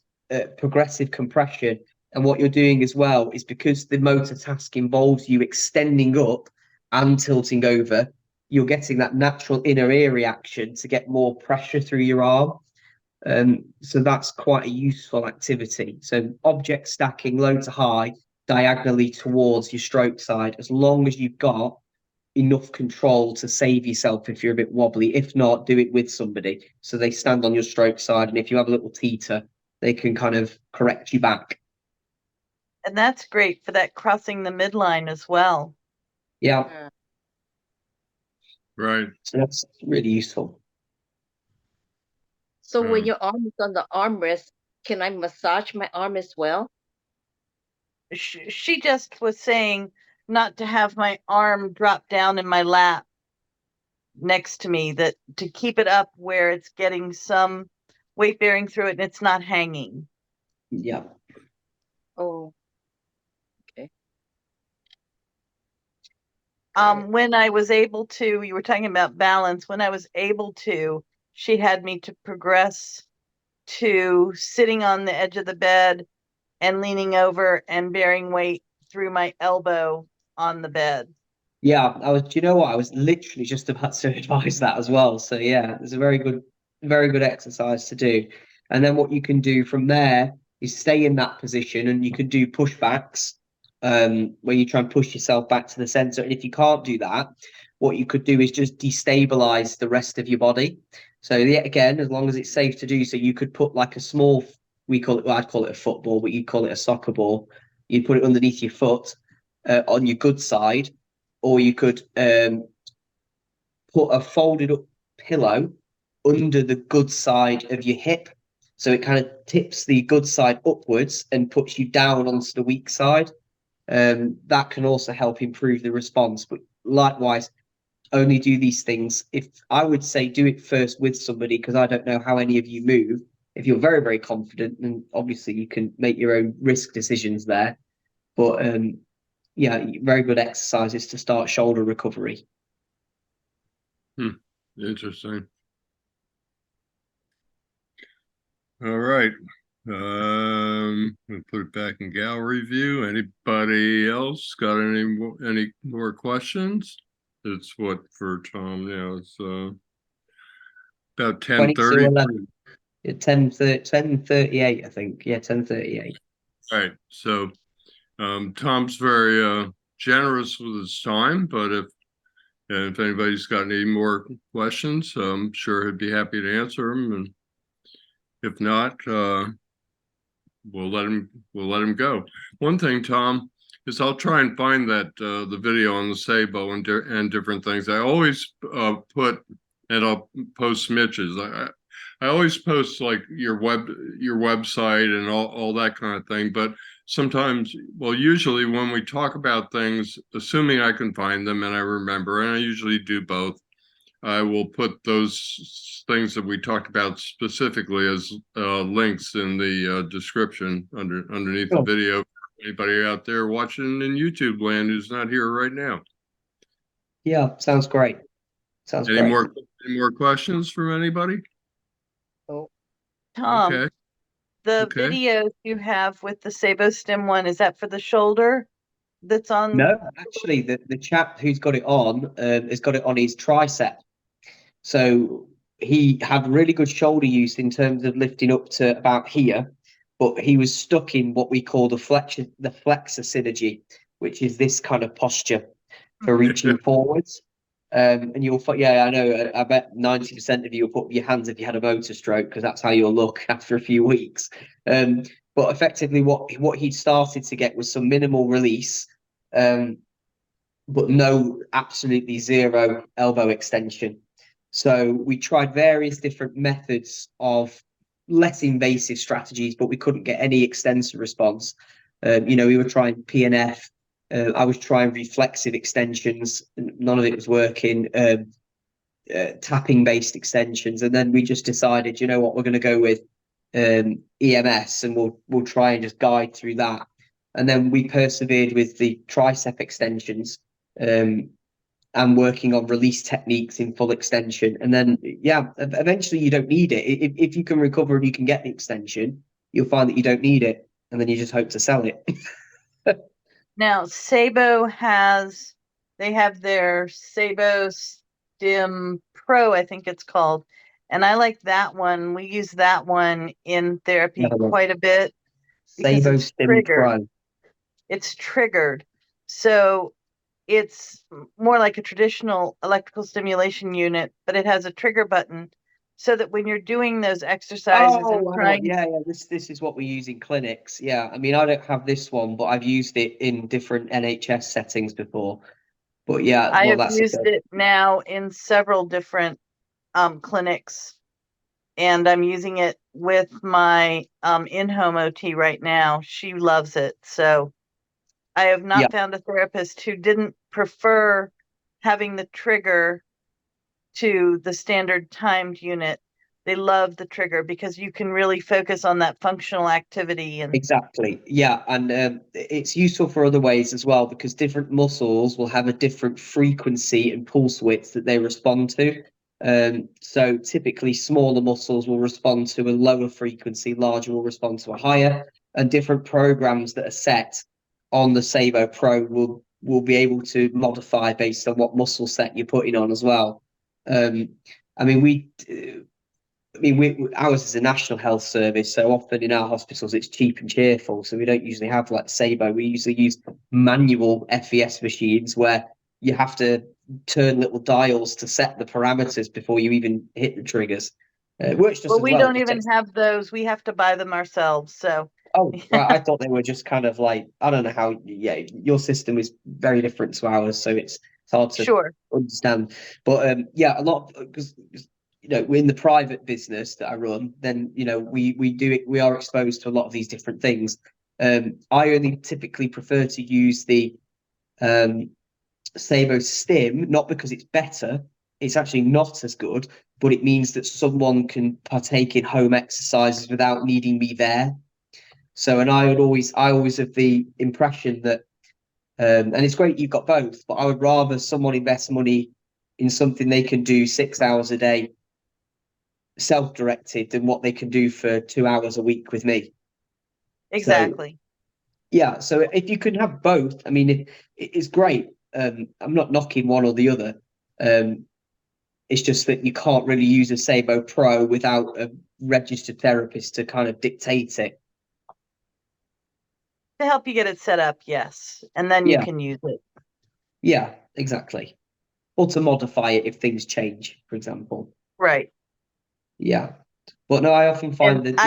progressive compression. And what you're doing as well is, because the motor task involves you extending up and tilting over, you're getting that natural inner ear reaction to get more pressure through your arm. So that's quite a useful activity. So object stacking low to high diagonally towards your stroke side, as long as you've got enough control to save yourself if you're a bit wobbly. If not, do it with somebody, so they stand on your stroke side, and if you have a little teeter, they can kind of correct you back. And that's great for that crossing the midline as well. Yeah, right. so that's really useful. So when your arm is on the armrest, can I massage my arm as well? She just was saying not to have my arm drop down in my lap next to me, that to keep it up where it's getting some weight bearing through it and it's not hanging. Yeah. Oh, okay. When I was able to, you were talking about balance. When I was able to, she had me to progress to sitting on the edge of the bed and leaning over and bearing weight through my elbow on the bed. Yeah, do you know what? I was literally just about to advise that as well. So yeah, it's a very good exercise to do. And then what you can do from there is stay in that position, and you can do pushbacks, where you try and push yourself back to the center. And if you can't do that, what you could do is just destabilize the rest of your body. So yeah, again, as long as it's safe to do so, you could put like a small, I'd call it a football, but you'd call it a soccer ball. You'd put it underneath your foot, on your good side, or you could put a folded up pillow under the good side of your hip. So it kind of tips the good side upwards and puts you down onto the weak side. That can also help improve the response. But likewise, only do these things if I would say do it first with somebody, because I don't know how any of you move. If you're very, very confident, then obviously you can make your own risk decisions there. But yeah, very good exercises to start shoulder recovery. Interesting. All right. We'll put it back in gallery view. Anybody else got any more questions? It's what for Tom now? It's about 10:30. 10:38, I think. Yeah, 10:38. Right. So Tom's very generous with his time, but if anybody's got any more questions, I'm sure he'd be happy to answer them. And if not, we'll let him go. One thing, Tom, is I'll try and find that the video on the Sabo and different things. I always put, and I'll post Mitch's. I always post like your website and all that kind of thing. But sometimes, well, usually when we talk about things, assuming I can find them and I remember, and I usually do both, I will put those things that we talked about specifically as links in the description underneath the video. Anybody out there watching in YouTube land who's not here right now? Yeah, sounds great. Sounds great. Any more questions from anybody? Oh, Tom, Okay. the videos you have with the Sabo Stim one, is that for the shoulder that's on? No, actually, the chap who's got it on has got it on his tricep. So he had really good shoulder use in terms of lifting up to about here, but he was stuck in what we call the flexor synergy, which is this kind of posture for reaching forwards. And you'll, yeah, I know. I bet 90% of you will put up your hands if you had a motor stroke, because that's how you'll look after a few weeks. But effectively, what he'd started to get was some minimal release, but no, absolutely zero elbow extension. So we tried various different methods of less invasive strategies, but we couldn't get any extensor response. We were trying PNF. I was trying reflexive extensions. None of it was working. Tapping based extensions, and then we just decided, you know what, we're going to go with EMS, and we'll try and just guide through that. And then we persevered with the tricep extensions, and working on release techniques in full extension. And then, yeah, eventually you don't need it. If you can recover and you can get the extension, you'll find that you don't need it, and then you just hope to sell it. Now, Sabo they have their Sabo Stim Pro, I think it's called. And I like that one. We use that one in therapy quite a bit. Sabo Stim Pro. It's triggered. So it's more like a traditional electrical stimulation unit, but it has a trigger button so that when you're doing those exercises this is what we use in clinics. Yeah, I mean, I don't have this one, but I've used it in different NHS settings before. But yeah, I have used it now in several different clinics, and I'm using it with my in-home OT right now. She loves it. So I have not found a therapist who didn't prefer having the trigger to the standard timed unit. love the trigger because you can really focus on that functional activity. And Exactly. Yeah. And it's useful for other ways as well, because different muscles will have a different frequency and pulse width that they respond to. So typically smaller muscles will respond to a lower frequency, larger will respond to a higher, and different programs that are set on the Sabo Pro will be able to modify based on what muscle set you're putting on as well. I mean, ours is a national health service, so often in our hospitals it's cheap and cheerful. So we don't usually have like Sabo. We usually use manual FES machines where you have to turn little dials to set the parameters before you even hit the triggers. It works just well, as we well. don't even have those. We have to buy them ourselves. So Oh, right. I thought they were just kind of like, I don't know how. Yeah, your system is very different to ours, so it's hard to sure. understand. But yeah, a lot because we're in the private business that I run, then we do it. We are exposed to a lot of these different things. I only typically prefer to use the Sabo Stim, not because it's better. It's actually not as good, but it means that someone can partake in home exercises without needing me there. So, and I always have the impression that, and it's great you've got both, but I would rather someone invest money in something they can do 6 hours a day, self-directed, than what they can do for 2 hours a week with me. Exactly. So, yeah. So if you can have both, I mean, it's great. I'm not knocking one or the other. It's just that you can't really use a Sabo Pro without a registered therapist to kind of dictate it. To help you get it set up, yes. And then you can use it. Yeah, exactly. Or to modify it if things change, for example. Right. Yeah. But no, I often find And that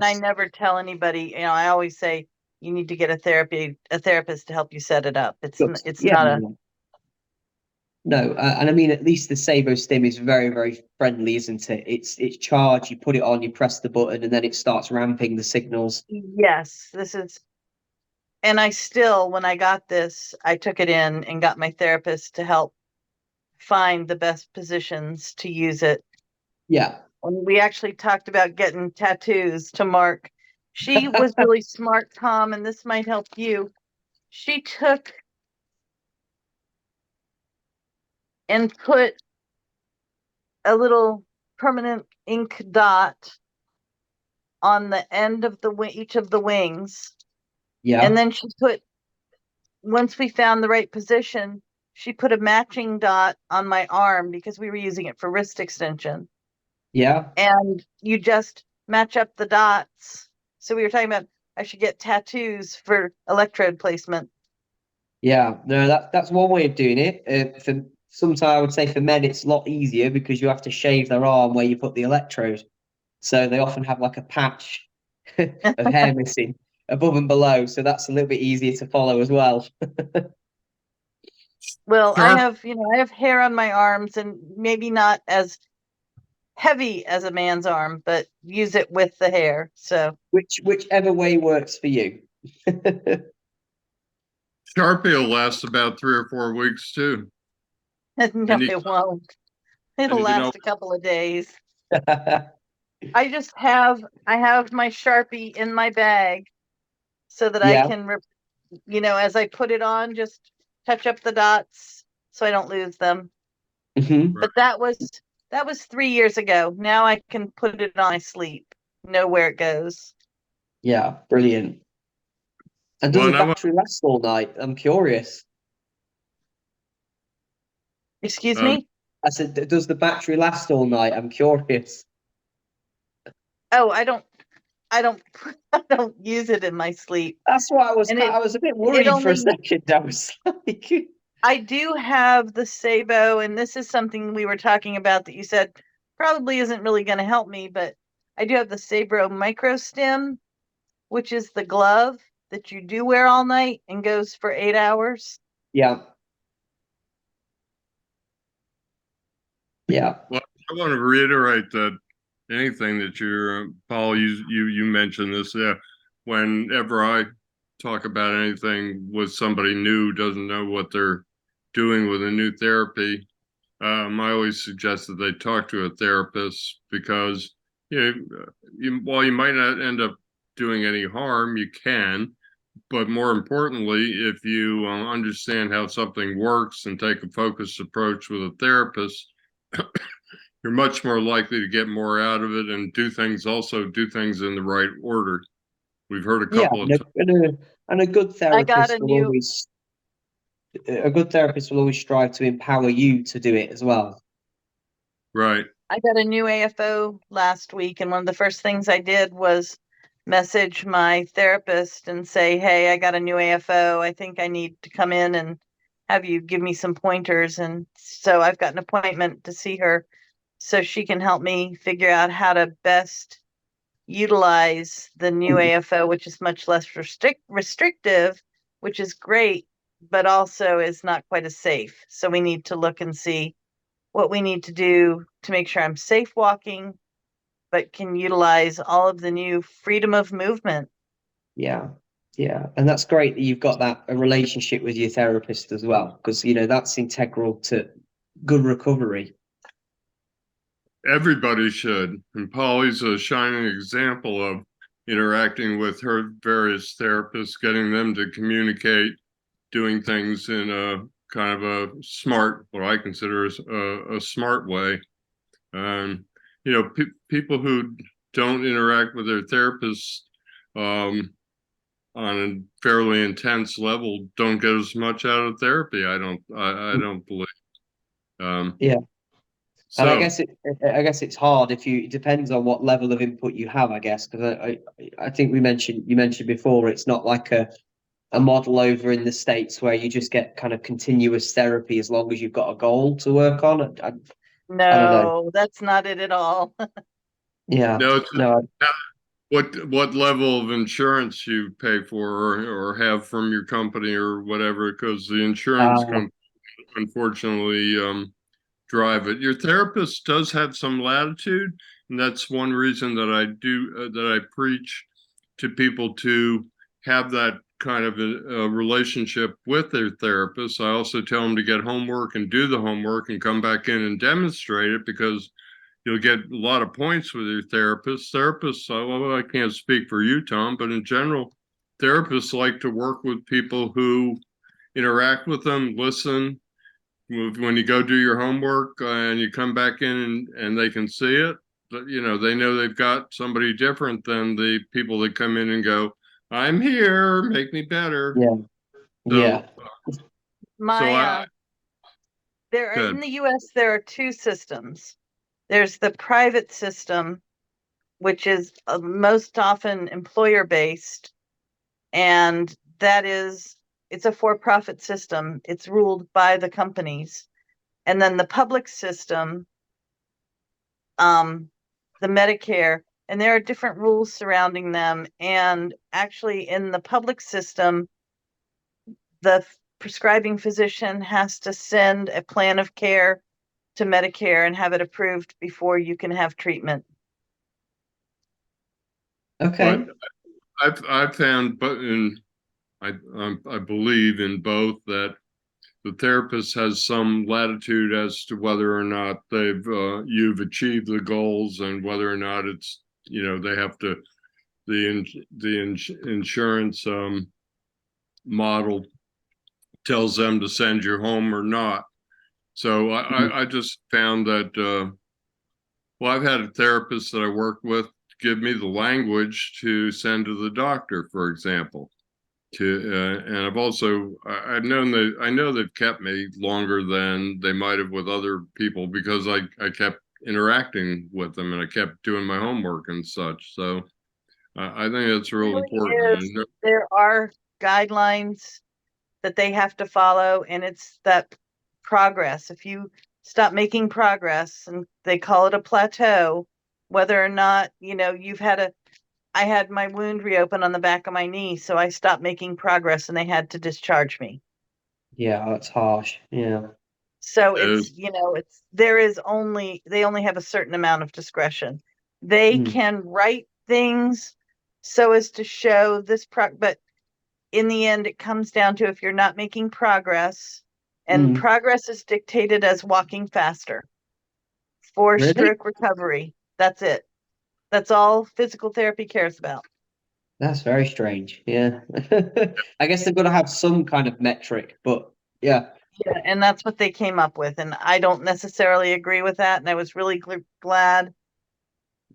I never tell anybody, I always say you need to get a therapist to help you set it up. It's not a no, and I mean, at least the Sabo Stim is very, very friendly, isn't it? It's charged, you put it on, you press the button, and then it starts ramping the signals. yes, this is. And when I got this, I took it in and got my therapist to help find the best positions to use it. Yeah. And we actually talked about getting tattoos to mark. She was really smart, Tom, and this might help you. She took and put a little permanent ink dot on the end of each of the wings. Yeah. And then once we found the right position, she put a matching dot on my arm because we were using it for wrist extension. Yeah. And you just match up the dots. So we were talking about I should get tattoos for electrode placement. Yeah. No, that's one way of doing it. Sometimes I would say for men it's a lot easier because you have to shave their arm where you put the electrode. So they often have like a patch of hair missing above and below. So that's a little bit easier to follow as well. Well, Sure. I have hair on my arms and maybe not as heavy as a man's arm, but use it with the hair. So Whichever way works for you. Sharpie will last about 3 or 4 weeks too. no, you- it won't. It'll you last know- a couple of days. I have my Sharpie in my bag so that I can, as I put it on, just touch up the dots so I don't lose them. Mm-hmm. But that was 3 years ago. Now I can put it on my sleep, know where it goes. Yeah, brilliant. And does the battery last all night? I'm curious. Excuse me? I said, does the battery last all night? I'm curious. Oh, I don't I don't use it in my sleep. That's why I was And I was a bit worried for a second. I was like, I do have the Sabo, and this is something we were talking about that you said probably isn't really going to help me, but I do have the Sabo Micro Stim, which is the glove that you do wear all night and goes for 8 hours. yeah. Yeah. Well, I want to reiterate that anything that you're, Paul, you mentioned this. Yeah, whenever I talk about anything with somebody new, doesn't know what they're doing with a new therapy, I always suggest that they talk to a therapist because while you might not end up doing any harm, you can. But more importantly, if you understand how something works and take a focused approach with a therapist, you're much more likely to get more out of it and do things in the right order. We've heard a couple of times. And a good I got therapist a will new always strive to empower you to do it as well. Right. I got a new AFO last week, and one of the first things I did was message my therapist and say, "Hey, I got a new AFO. I think I need to come in and have you give me some pointers." And so I've got an appointment to see her so she can help me figure out how to best utilize the new AFO, which is much less restrictive, which is great, but also is not quite as safe. So we need to look and see what we need to do to make sure I'm safe walking, but can utilize all of the new freedom of movement. Yeah. And that's great that you've got a relationship with your therapist as well, because that's integral to good recovery. Everybody should. And Polly's a shining example of interacting with her various therapists, getting them to communicate, doing things in a kind of a smart, what I consider a smart way. People who don't interact with their therapists on a fairly intense level don't get as much out of therapy. I don't believe. Yeah. So, and I guess it's hard it depends on what level of input you have, I guess, because I think you mentioned before, it's not like a model over in the States where you just get kind of continuous therapy as long as you've got a goal to work on. I don't know. No, that's not it at all. Yeah. no, what level of insurance you pay for or have from your company or whatever, because the insurance company unfortunately drive it. Your therapist does have some latitude, and that's one reason that I preach to people to have that kind of a relationship with their therapist. I also tell them to get homework and do the homework and come back in and demonstrate it, because you'll get a lot of points with your therapist. Well, I can't speak for you, Tom, but in general, therapists like to work with people who interact with them, listen. When you go do your homework and you come back in and they can see it, but they know they've got somebody different than the people that come in and go, "I'm here, make me better." Yeah. In the US, there are two systems. There's the private system, which is most often employer-based, and it's a for-profit system. It's ruled by the companies. And then the public system, the Medicare, and there are different rules surrounding them. And actually, in the public system, the prescribing physician has to send a plan of care to Medicare and have it approved before you can have treatment. Okay. But I've found, but I believe in both, that the therapist has some latitude as to whether or not you've achieved the goals, and whether or not it's they have to the insurance model tells them to send you home or not. So I just found that I've had a therapist that I work with give me the language to send to the doctor, for example. And I've also I know they've kept me longer than they might have with other people, because I kept interacting with them and I kept doing my homework and such. So I think that's real important. There are guidelines that they have to follow, and it's that progress. If you stop making progress, and they call it a plateau, whether or not I had my wound reopen on the back of my knee, so I stopped making progress and they had to discharge me. Yeah, that's harsh. Yeah. So they only have a certain amount of discretion. They can write things so as to show this but in the end, it comes down to, if you're not making progress And Mm. progress is dictated as walking faster for Really? stroke recovery. That's it. That's all physical therapy cares about. That's very strange. Yeah. I guess they've got to have some kind of metric, but yeah. Yeah, and that's what they came up with. And I don't necessarily agree with that. And I was really glad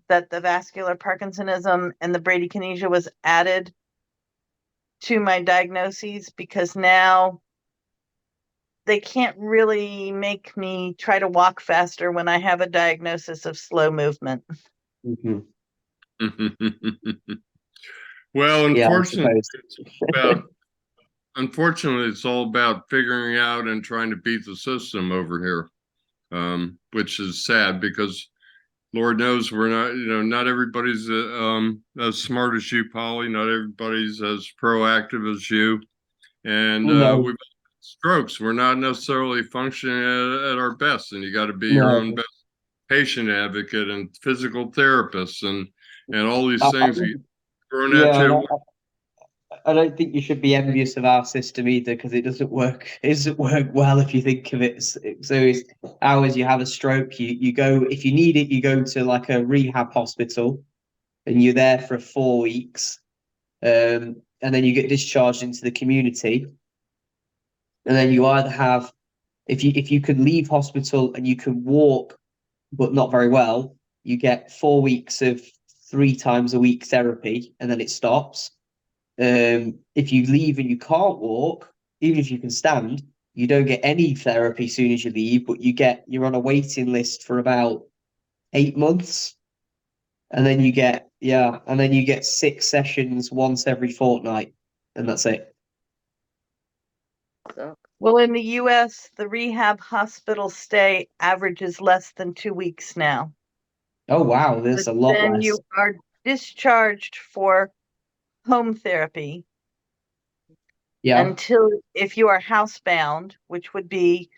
that the vascular Parkinsonism and the bradykinesia was added to my diagnoses, because now they can't really make me try to walk faster when I have a diagnosis of slow movement. Mhm. Well, Yeah, I unfortunately, suppose. it's all about figuring out and trying to beat the system over here, which is sad because Lord knows we're not, not everybody's as smart as you, Polly. Not everybody's as proactive as you. And No, we've strokes. We're not necessarily functioning at our best. And you got to be your no. own best patient advocate and physical therapist and all these I, things I, thrown at yeah, you. I don't think you should be envious of our system either, because it doesn't work. It doesn't work well if you think of it. So it's hours you have a stroke, you go, if you need it, you go to like a rehab hospital, and you're there for 4 weeks, and then you get discharged into the community, and then you either have, if you can leave hospital and you can walk but not very well, you get 4 weeks of 3 times a week therapy, and then it stops. If you leave and you can't walk, even if you can stand, you don't get any therapy soon as you leave, but you're on a waiting list for about 8 months, and then you get 6 sessions once every fortnight, and that's it. So, Well, in the US, the rehab hospital stay averages less than 2 weeks now. Oh wow, there's But a lot then less. you are discharged for home therapy Yeah, until, if you are housebound, which would be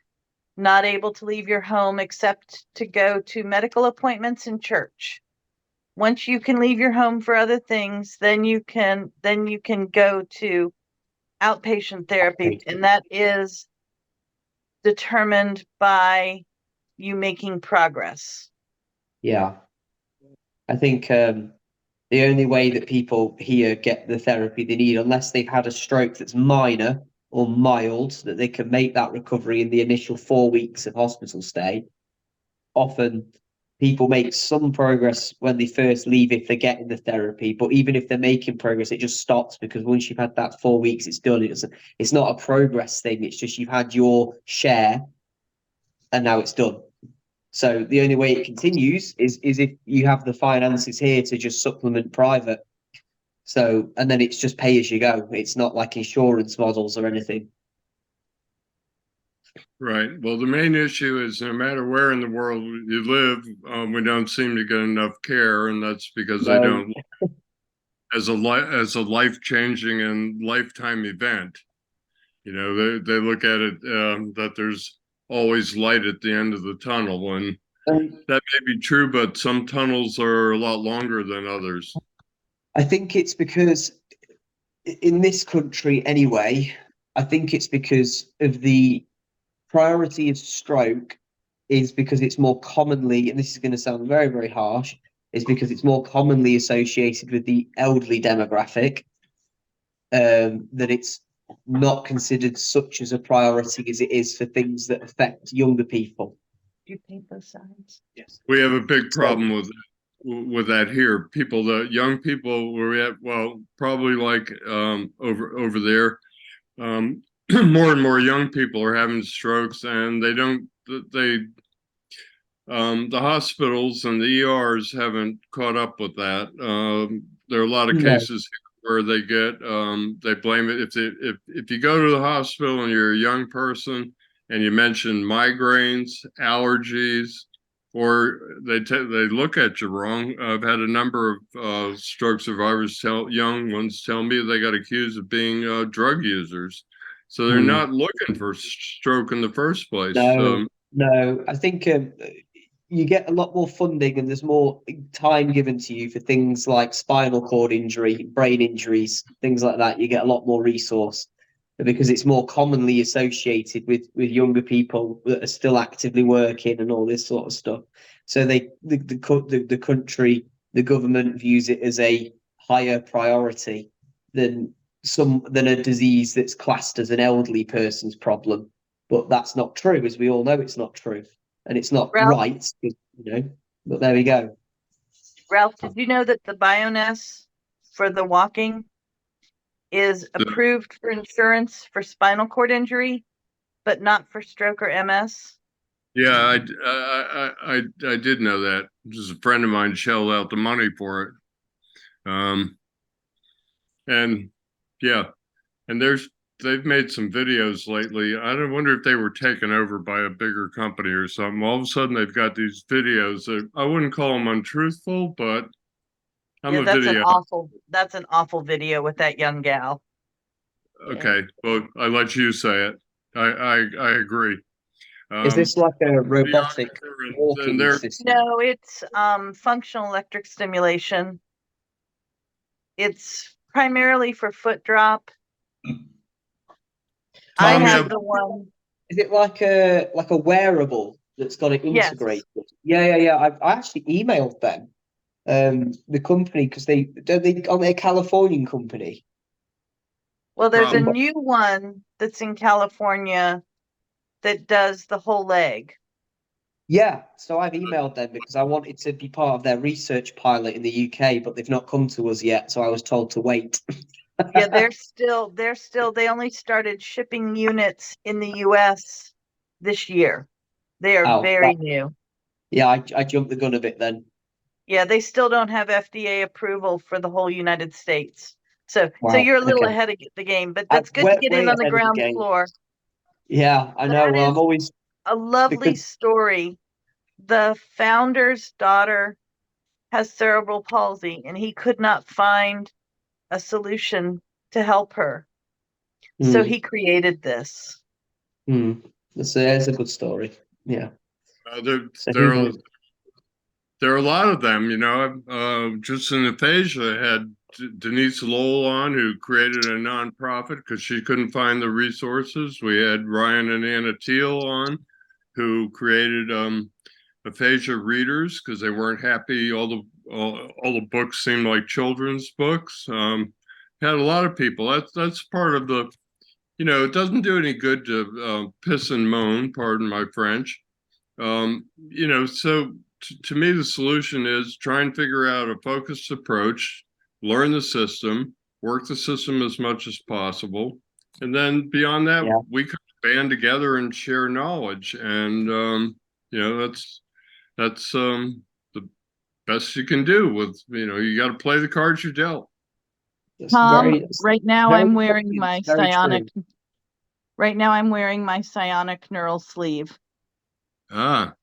not able to leave your home except to go to medical appointments in church. Once you can leave your home for other things, then you can go to outpatient therapy, and that is determined by you making progress. yeah. I think the only way that people here get the therapy they need, unless they've had a stroke that's minor or mild, that they can make that recovery in the initial 4 weeks of hospital stay. Often people make some progress when they first leave if they're getting the therapy, but even if they're making progress, it just stops, because once you've had that 4 weeks, it's done. It's not a progress thing, it's just you've had your share and now it's done. So the only way it continues is if you have the finances here to just supplement private. So, and then it's just pay as you go. It's not like insurance models or anything. Right. Well, the main issue is no matter where in the world you live, we don't seem to get enough care, and that's because they No. don't as a life-changing and lifetime event. They look at it that there's always light at the end of the tunnel, and that may be true, but some tunnels are a lot longer than others. I think it's because in this country anyway, I think it's because of the priority of stroke is because it's more commonly, and this is going to sound very, very harsh, is because it's more commonly associated with the elderly demographic, that it's not considered such as a priority as it is for things that affect younger people. Do you paint those signs? Yes. We have a big problem with that here. Young people, where we have, well, probably like over there, more and more young people are having strokes, and the hospitals and the ERs haven't caught up with that. There are a lot of cases where they blame it. If you go to the hospital and you're a young person and you mention migraines, allergies, or they look at you wrong. I've had a number of stroke survivors young ones tell me they got accused of being drug users. So they're not looking for stroke in the first place. No, I think you get a lot more funding and there's more time given to you for things like spinal cord injury, brain injuries, things like that. You get a lot more resource. because it's more commonly associated with younger people that are still actively working and all this sort of stuff. So the country, the government views it as a higher priority than a disease that's classed as an elderly person's problem. But that's not true, as we all know it's not true. And it's not Ralph, right, you know, but there we go. Ralph, did you know that the Bioness for the walking is approved for insurance for spinal cord injury, but not for stroke or MS? Yeah, I did know that. Just a friend of mine shelled out the money for it. And yeah, and they've made some videos lately. I don't wonder if they were taken over by a bigger company or something. All of a sudden, they've got these videos that I wouldn't call them untruthful, but Yeah, that's an awful video with that young gal. Okay, well, I let you say it. I agree. Is this like a robotic and walking system? No, it's functional electric stimulation. It's primarily for foot drop. I Tom, have the one. Is it like a wearable that's got it Yes. integrated? Yeah. I actually emailed them, the company, because they aren't they a Californian company? Well, there's a Problem. new one that's in California that does the whole leg. Yeah, so I've emailed them because I wanted to be part of their research pilot in the UK, but they've not come to us yet, so I was told to wait. Yeah, they only started shipping units in the US this year. They are very new. Yeah, I jumped the gun a bit then. Yeah, they still don't have FDA approval for the whole United States. So Wow, you're a little okay. ahead of the game, but that's good to get in on the ground floor. Yeah, I know. Well, I'm always a lovely story. The founder's daughter has cerebral palsy, and he could not find a solution to help her. So he created this. It's a good story. Yeah. There are a lot of them, you know. Just in aphasia, I had Denise Lowell on, who created a nonprofit because she couldn't find the resources. We had Ryan and Anna Teal on, who created aphasia readers because they weren't happy. All the books seemed like children's books. Had a lot of people. That's part of the, you know, it doesn't do any good to piss and moan, pardon my French. You know, so to me, the solution is try and figure out a focused approach, learn the system, work the system as much as possible. And then beyond that, we can band together and share knowledge. And, you know, that's the best you can do with, you know, you got to play the cards you're dealt. Tom, right now I'm wearing my psionic. Right now I'm wearing my psionic neural sleeve. Ah.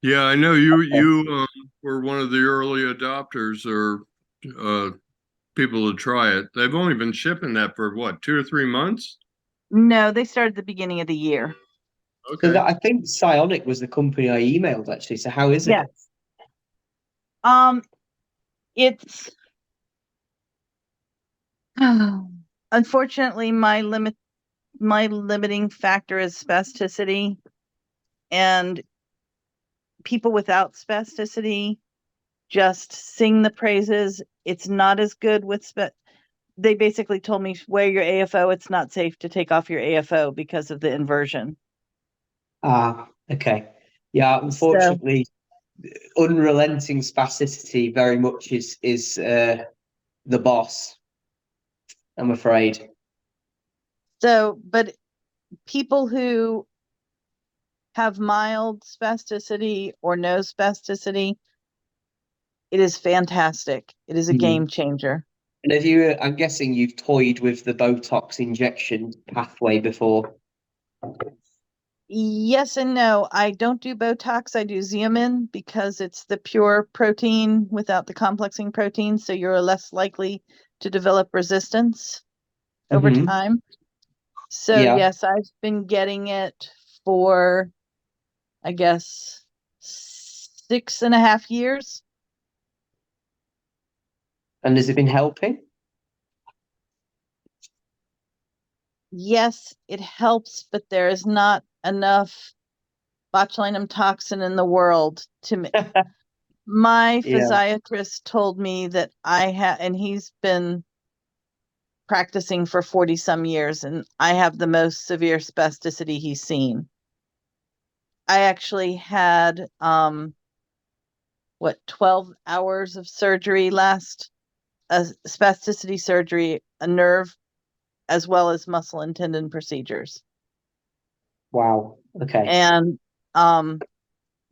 Yeah, I know you were one of the early adopters or people to try it. They've only been shipping that for what, 2 or 3 months? No, they started at the beginning of the year. Okay. So I think Psionic was the company I emailed actually. So how is it? Yes. It's unfortunately my limiting factor is spasticity, and people without spasticity just sing the praises. It's not as good with they basically told me, wear your AFO. It's not safe to take off your AFO because of the inversion. Okay. Yeah, unfortunately, unrelenting spasticity very much is the boss, I'm afraid. So, but people who have mild spasticity or no spasticity, it is fantastic. It is a game changer. And I'm guessing you've toyed with the Botox injection pathway before. Yes and no. I don't do Botox. I do Xeomin because it's the pure protein without the complexing protein. So you're less likely to develop resistance over time. So yes, I've been getting it for, I guess, 6.5 years. And has it been helping? yes, it helps, but there is not enough botulinum toxin in the world to my Yeah. physiatrist told me that I have, and he's been practicing for 40 some years, and I have the most severe spasticity he's seen. I actually had 12 hours of surgery last, a spasticity surgery, a nerve, as well as muscle and tendon procedures. Wow. Okay. And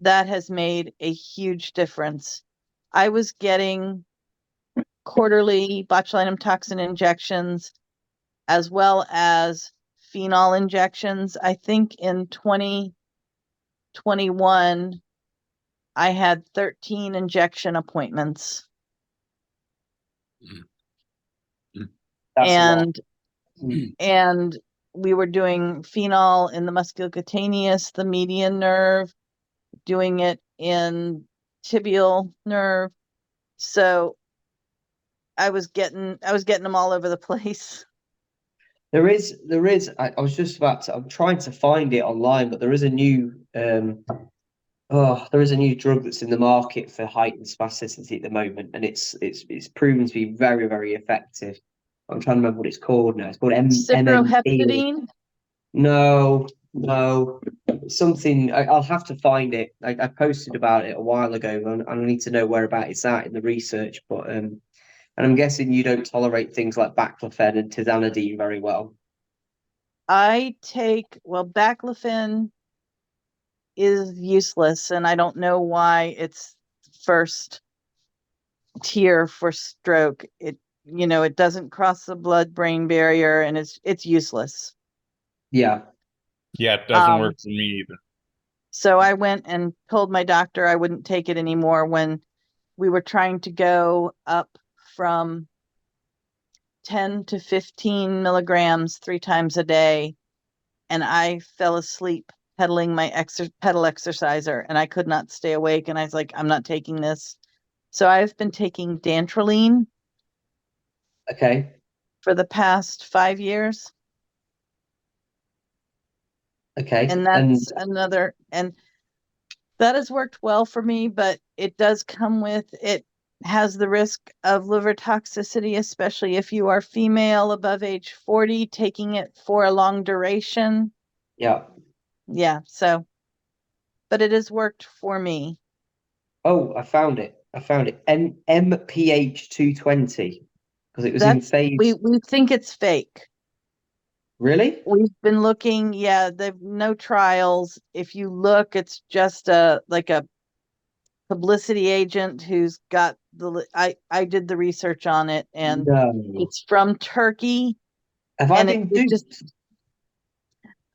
that has made a huge difference. I was getting quarterly botulinum toxin injections as well as phenol injections. I think in 2021, I had 13 injection appointments. That's a lot. And we were doing phenol in the musculocutaneous, the median nerve, doing it in tibial nerve. So I was getting them all over the place. There is, I was just about to, I'm trying to find it online, but there is a new, there is a new drug that's in the market for heightened spasticity at the moment, and it's proven to be very, very effective. I'm trying to remember what it's called now. It's called MMP. Cyproheptadine. No, something. I'll have to find it. I posted about it a while ago, and I need to know where about it's at in the research. But and I'm guessing you don't tolerate things like baclofen and tizanidine very well. Baclofen is useless, and I don't know why it's first tier for stroke. It doesn't cross the blood-brain barrier, and it's useless. Yeah. Yeah, it doesn't work for me either. So I went and told my doctor I wouldn't take it anymore when we were trying to go up from 10 to 15 milligrams 3 times a day, and I fell asleep pedaling my pedal exerciser, and I could not stay awake, and I was like, I'm not taking this. So I've been taking dantrolene Okay. for the past 5 years. Okay. And that's another, and that has worked well for me, but it does come with, it has the risk of liver toxicity, especially if you are female above age 40, taking it for a long duration. Yeah. Yeah. So, but it has worked for me. Oh, I found it. MPH 220 because it was in phase. We think it's fake. Really? We've been looking. Yeah, there've no trials. If you look, it's just a publicity agent who's got I did the research on it, and No. it's from Turkey. Have I been duped?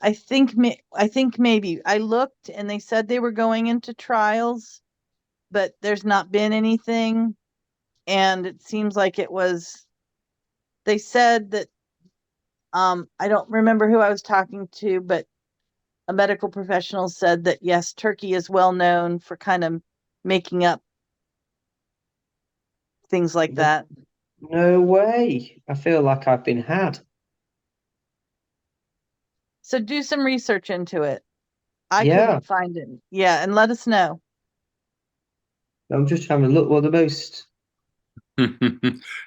I think maybe I looked and they said they were going into trials, but there's not been anything. And it seems like they said that, I don't remember who I was talking to, but a medical professional said that yes, Turkey is well known for kind of making up things like that. No way. I feel like I've been had. So do some research into it. I Yeah. couldn't find it. Yeah, and let us know. I'm just having a look. Well, the most.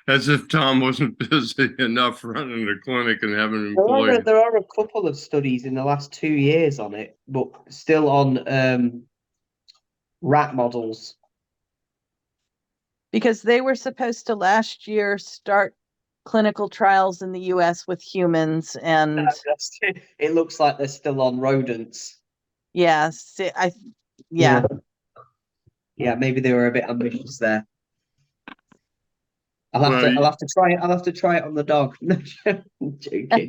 As if Tom wasn't busy enough running a clinic and having employees. There are a couple of studies in the last 2 years on it, but still on rat models. Because they were supposed to last year start clinical trials in the US with humans, and it looks like they're still on rodents. yes, Yeah, maybe they were a bit ambitious there. I'll have to try it. I'll have to try it on the dog. No, I'm joking.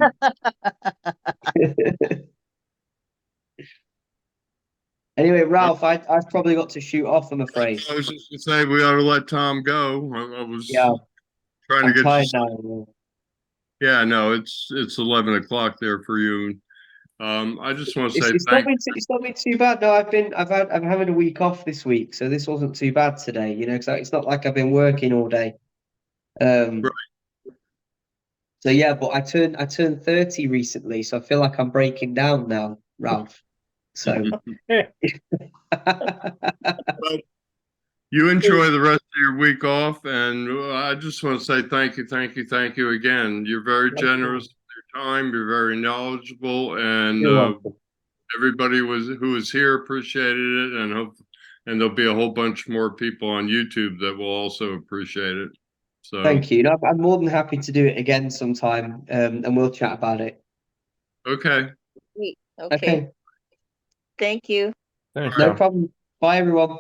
Anyway, Ralph, I've probably got to shoot off, I'm afraid. I was just gonna say we ought to let Tom go. I was trying to I'm get tired you. now. Yeah, no, it's 11 o'clock there for you. I just want to say It's not been too bad. No, I'm having a week off this week, so this wasn't too bad today. Because it's not like I've been working all day. Right. So yeah, but I turned 30 recently, so I feel like I'm breaking down now, Ralph. So You enjoy the rest of your week off, and I just want to say thank you again. You're very generous with your time. You're very knowledgeable, and you're welcome. everybody who was here appreciated it, and there'll be a whole bunch more people on YouTube that will also appreciate it. So Thank you. No, I'm more than happy to do it again sometime, and we'll chat about it. okay. Okay. Okay, Thank you. Thanks, no Tom. problem. Bye, everyone.